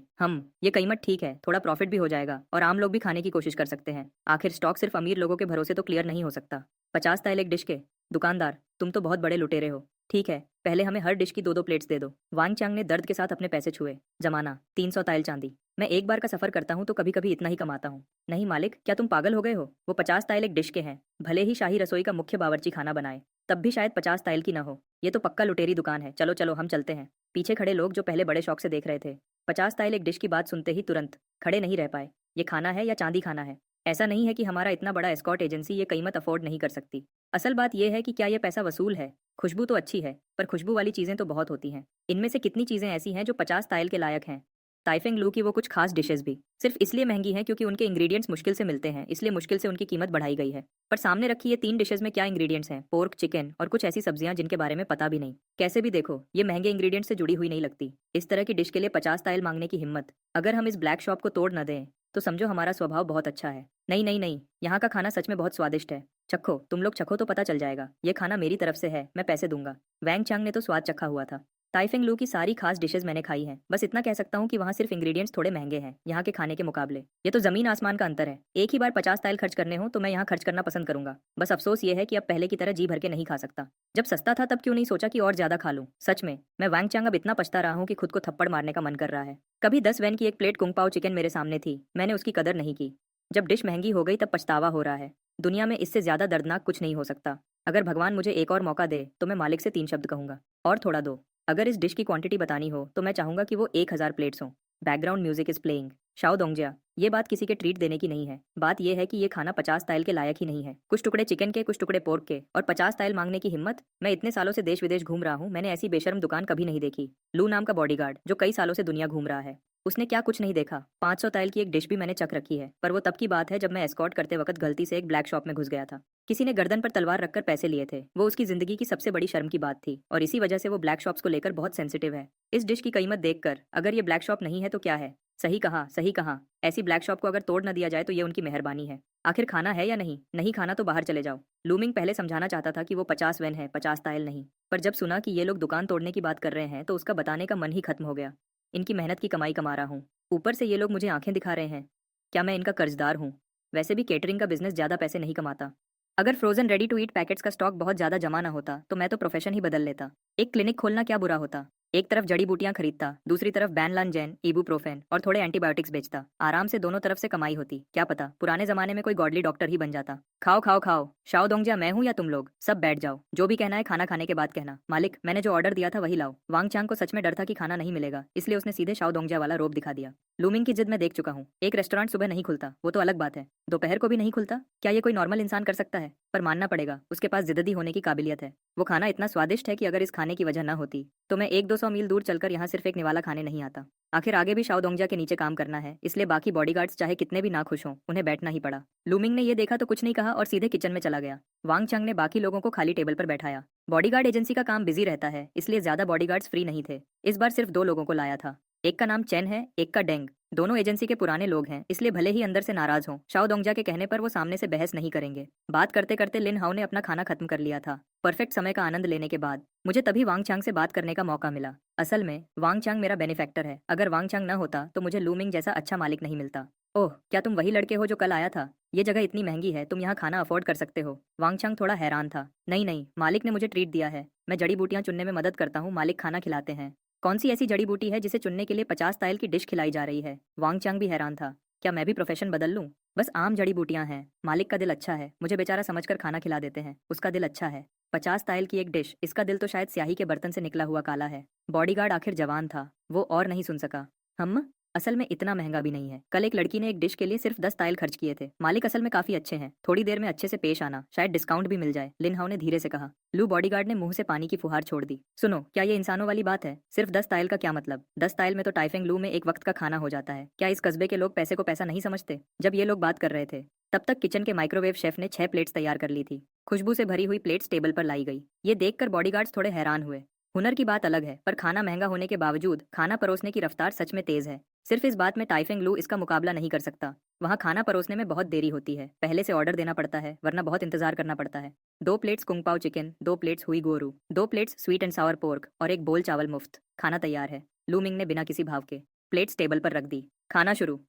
ये कीमत ठीक है, थोड़ा प्रॉफिट भी हो जाएगा और आम लोग भी खाने की कोशिश कर सकते हैं। आखिर स्टॉक सिर्फ अमीर लोगों के भरोसे तो क्लियर नहीं हो सकता। 50 ताइल एक डिश के? दुकानदार, तुम तो बहुत बड़े लुटेरे हो। ठीक है, पहले हमें हर डिश की 2-2 प्लेट्स दे दो। वांग चांग ने दर्द के साथ अपने पैसे छुए। जमाना 300 ताइल चांदी। मैं एक बार का सफर करता हूँ तो कभी कभी इतना ही कमाता हूँ। नहीं मालिक, क्या तुम पागल हो गए हो? वो 50 ताइल एक डिश के हैं। भले ही शाही रसोई का मुख्य बावर्ची खाना बनाए, तब भी शायद 50 ताइल की न हो। ये तो पक्का लुटेरी दुकान है। चलो चलो, हम चलते हैं। पीछे खड़े लोग जो पहले बड़े शौक से देख रहे थे, 50 ताइल एक डिश की बात सुनते ही तुरंत खड़े नहीं रह पाए। ये खाना है या चांदी खाना है? ऐसा नहीं है कि हमारा इतना बड़ा एस्कॉर्ट एजेंसी ये कीमत अफोर्ड नहीं कर सकती। असल बात यह है कि क्या ये पैसा वसूल है? खुशबू तो अच्छी है, पर खुशबू वाली चीजें तो बहुत होती हैं। इनमें से कितनी चीजें ऐसी हैं जो 50 ताइल के लायक हैं? ताइफेंग लू की वो कुछ खास डिशेस भी सिर्फ इसलिए महंगी हैं क्योंकि उनके इंग्रेडिएंट्स मुश्किल से मिलते हैं, इसलिए मुश्किल से उनकी कीमत बढ़ाई गई है। पर सामने रखी ये 3 डिशेस में क्या इंग्रेडिएंट्स हैं? पोर्क, चिकन और कुछ ऐसी सब्जियां जिनके बारे में पता भी नहीं। कैसे भी देखो, ये महंगे इंग्रेडिएंट्स से जुड़ी हुई नहीं लगती। इस तरह की डिश के लिए 50 ताइल मांगने की हिम्मत। अगर हम इस ब्लैक शॉप को तोड़ न दें तो समझो हमारा स्वभाव बहुत अच्छा है। नहीं नहीं नहीं, यहाँ का खाना सच में बहुत स्वादिष्ट है। चखो, तुम लोग चखो तो पता चल जाएगा। ये खाना मेरी तरफ से है, मैं पैसे दूंगा। वैंग चांग ने तो स्वाद चखा हुआ था। ताइफेंग लू की सारी खास डिशेज मैंने खाई हैं। बस इतना कह सकता हूँ कि वहाँ सिर्फ इंग्रेडिएंट्स थोड़े महंगे हैं यहाँ के खाने के मुकाबले। ये तो जमीन आसमान का अंतर है। एक ही बार 50 ताइल खर्च करने हो तो मैं यहाँ खर्च करना पसंद करूंगा। बस अफसोस ये है कि अब पहले की तरह जी भर के नहीं खा सकता। जब सस्ता था तब क्यों नहीं सोचा कि और ज्यादा खा लूं? सच में मैं वैंग चांग अब इतना पछता रहा हूँ कि खुद को थप्पड़ मारने का मन कर रहा है। कभी 10 वैन की एक प्लेट कुंग पाओ चिकन मेरे सामने थी, मैंने उसकी कदर नहीं की। जब डिश महंगी हो गई तब पछतावा हो रहा है। दुनिया में इससे ज्यादा दर्दनाक कुछ नहीं हो सकता। अगर भगवान मुझे एक और मौका दे तो मैं मालिक से 3 शब्द कहूंगा, और थोड़ा दो। अगर इस डिश की क्वांटिटी बतानी हो तो मैं चाहूंगा कि वो 1000 प्लेट्स हों। Background music is playing. Shao Dongjia, ये बात किसी के ट्रीट देने की नहीं है। बात यह है कि ये खाना 50 ताइल के लायक ही नहीं है। कुछ टुकड़े चिकन के, कुछ टुकड़े पोर्क के, और 50 ताइल मांगने की हिम्मत। मैं इतने सालों से देश विदेश घूम रहा हूँ, मैंने ऐसी बेशर्म दुकान कभी नहीं देखी। लू नाम का बॉडीगार्ड जो कई सालों से दुनिया घूम रहा है, उसने क्या कुछ नहीं देखा? 500 ताइल की एक डिश भी मैंने चख रखी है, पर वो तब की बात है जब मैं एस्कॉर्ट करते वक्त गलती से एक ब्लैक शॉप में घुस गया था। किसी ने गर्दन पर तलवार रखकर पैसे लिए थे। वो उसकी जिंदगी की सबसे बड़ी शर्म की बात थी और इसी वजह से वो ब्लैक शॉप्स को लेकर बहुत सेंसिटिव है। इस डिश की कीमत देखकर अगर ये ब्लैक शॉप नहीं है तो क्या है? सही कहा, सही कहा। ऐसी ब्लैक शॉप को अगर तोड़ न दिया जाए तो ये उनकी मेहरबानी है। आखिर खाना है या नहीं? नहीं खाना तो बाहर चले जाओ। लूमिंग पहले समझाना चाहता था कि वो 50 वेन है, 50 ताइल नहीं। पर जब सुना कि ये लोग दुकान तोड़ने की बात कर रहे हैं तो उसका बताने का मन ही खत्म हो गया। इनकी मेहनत की कमाई कमा रहा हूँ, ऊपर से ये लोग मुझे आंखें दिखा रहे हैं। क्या मैं इनका कर्जदार हूँ? वैसे भी केटरिंग का बिजनेस ज्यादा पैसे नहीं कमाता। अगर frozen ready to eat packets का स्टॉक बहुत ज्यादा जमा ना होता तो मैं तो प्रोफेशन ही बदल लेता। एक क्लिनिक खोलना क्या बुरा होता? एक तरफ जड़ी बूटियां खरीदता, दूसरी तरफ बैनलानजैन, इबुप्रोफेन और थोड़े एंटीबायोटिक्स बेचता। आराम से दोनों तरफ से कमाई होती। क्या पता पुराने जमाने में कोई गॉडली डॉक्टर ही बन जाता। खाओ खाओ खाओ। शाओ दोंगजिया, मैं हूँ या तुम लोग? सब बैठ जाओ। जो भी कहना है खाना खाने के बाद कहना। मालिक, मैंने जो ऑर्डर दिया था वही लाओ। वांग चांग को सच में डर था कि खाना नहीं मिलेगा, इसलिए उसने सीधे शाओ दोंगजिया वाला रोब दिखा दिया। लूमिंग की जिद मैं देख चुका हूँ। एक रेस्टोरेंट सुबह नहीं खुलता वो तो अलग बात है, दोपहर को भी नहीं खुलता। क्या ये कोई नॉर्मल इंसान कर सकता है? पर मानना पड़ेगा, उसके पास जिद्दी होने की काबिलियत है। वो खाना इतना स्वादिष्ट है कि अगर इस खाने की वजह न होती तो मैं 100-200 मील दूर चलकर यहाँ सिर्फ एक निवाला खाने नहीं आता। आखिर आगे भी शाओ दोंगजिया के नीचे काम करना है, इसलिए बाकी बॉडीगार्ड्स चाहे कितने भी ना खुश हों, उन्हें बैठना ही पड़ा। लूमिंग ने ये देखा तो कुछ नहीं कहा और सीधे किचन में चला गया। वांग चांग ने बाकी लोगों को खाली टेबल पर बैठाया। बॉडीगार्ड एजेंसी का काम बिजी रहता है, इसलिए ज्यादा बॉडीगार्ड्स फ्री नहीं थे। इस बार सिर्फ 2 लोगों को लाया था। एक का नाम चेन है, एक का डेंग। दोनों एजेंसी के पुराने लोग हैं, इसलिए भले ही अंदर से नाराज हों, शाओ दोंगजिया के कहने पर वो सामने से बहस नहीं करेंगे। बात करते करते लिन हाओ ने अपना खाना खत्म कर लिया था। परफेक्ट समय का आनंद लेने के बाद मुझे तभी वांग चांग से बात करने का मौका मिला। असल में वांग चांग मेरा बेनिफैक्टर है। अगर वांग चांग न होता तो मुझे लूमिंग जैसा अच्छा मालिक नहीं मिलता। ओह, क्या तुम वही लड़के हो जो कल आया था? ये जगह इतनी महंगी है, तुम यहाँ खाना अफोर्ड कर सकते हो? वांग चांग थोड़ा हैरान था। नहीं नहीं, मालिक ने मुझे ट्रीट दिया है। मैं जड़ी बूटियां चुनने में मदद करता हूँ, मालिक खाना खिलाते हैं। कौन सी ऐसी जड़ी बूटी है जिसे चुनने के लिए 50 ताइल की डिश खिलाई जा रही है? वांग चांग भी हैरान था। क्या मैं भी प्रोफेशन बदल लूं? बस आम जड़ी बूटियां हैं। मालिक का दिल अच्छा है, मुझे बेचारा समझकर खाना खिला देते हैं। उसका दिल अच्छा है। 50 ताइल की एक डिश, इसका दिल तो शायद स्याही के बर्तन से निकला हुआ काला है। बॉडीगार्ड आखिर जवान था, वो और नहीं सुन सका। हम असल में इतना महंगा भी नहीं है। कल एक लड़की ने एक डिश के लिए सिर्फ 10 ताइल खर्च किए थे। मालिक असल में काफी अच्छे हैं। थोड़ी देर में अच्छे से पेश आना, शायद डिस्काउंट भी मिल जाए, लिन हाओ ने धीरे से कहा। लू बॉडीगार्ड ने मुंह से पानी की फुहार छोड़ दी। सुनो, क्या ये इंसानों वाली बात है? सिर्फ 10 ताइल का क्या मतलब? 10 ताइल में तो टाइफेंग लू में एक वक्त का खाना हो जाता है। क्या इस कस्बे के लोग पैसे को पैसा नहीं समझते? जब ये लोग बात कर रहे थे तब तक किचन के माइक्रोवेव शेफ ने 6 प्लेट्स तैयार कर ली थी। खुशबू से भरी हुई प्लेट्स टेबल पर लाई गई। ये देखकर बॉडीगार्ड्स थोड़े हैरान हुए। हुनर की बात अलग है, पर खाना महंगा होने के बावजूद खाना परोसने की रफ्तार सच में तेज है। सिर्फ इस बात में टाइफेंग लू इसका मुकाबला नहीं कर सकता। वहाँ खाना परोसने में बहुत देरी होती है। पहले से ऑर्डर देना पड़ता है, वरना बहुत इंतजार करना पड़ता है। 2 प्लेट्स कुंग पाओ चिकन, 2 प्लेट्स हुई गोरू, 2 plates sweet and Sawar pork और एक बोल चावल मुफ्त। खाना तैयार है। लू मिंग ने बिना किसी भाव के प्लेट्स टेबल पर रख दी। खाना शुरू।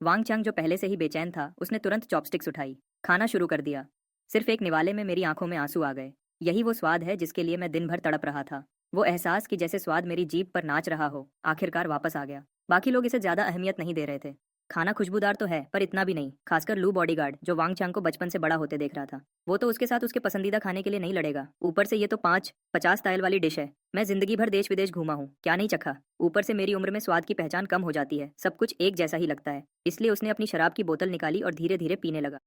वांग चांग जो पहले से ही बेचैन था, उसने तुरंत चॉपस्टिक्स उठाई। खाना शुरू कर दिया। सिर्फ एक निवाले में मेरी आंखों में आंसू आ गए। यही वो स्वाद है जिसके लिए मैं दिन भर तड़प रहा था। वो एहसास कि जैसे स्वाद मेरी जीभ पर नाच रहा हो, आखिरकार वापस आ गया। बाकी लोग इसे ज्यादा अहमियत नहीं दे रहे थे। खाना खुशबूदार तो है, पर इतना भी नहीं, खासकर लू बॉडीगार्ड जो वांग चांग को बचपन से बड़ा होते देख रहा था। वो तो उसके साथ उसके पसंदीदा खाने के लिए नहीं लड़ेगा। ऊपर से ये तो 50 ताइल वाली डिश है। मैं जिंदगी भर देश विदेश घूमा हूँ, क्या नहीं चखा। ऊपर से मेरी उम्र में स्वाद की पहचान कम हो जाती है, सब कुछ एक जैसा ही लगता है। इसलिए उसने अपनी शराब की बोतल निकाली और धीरे धीरे पीने लगा।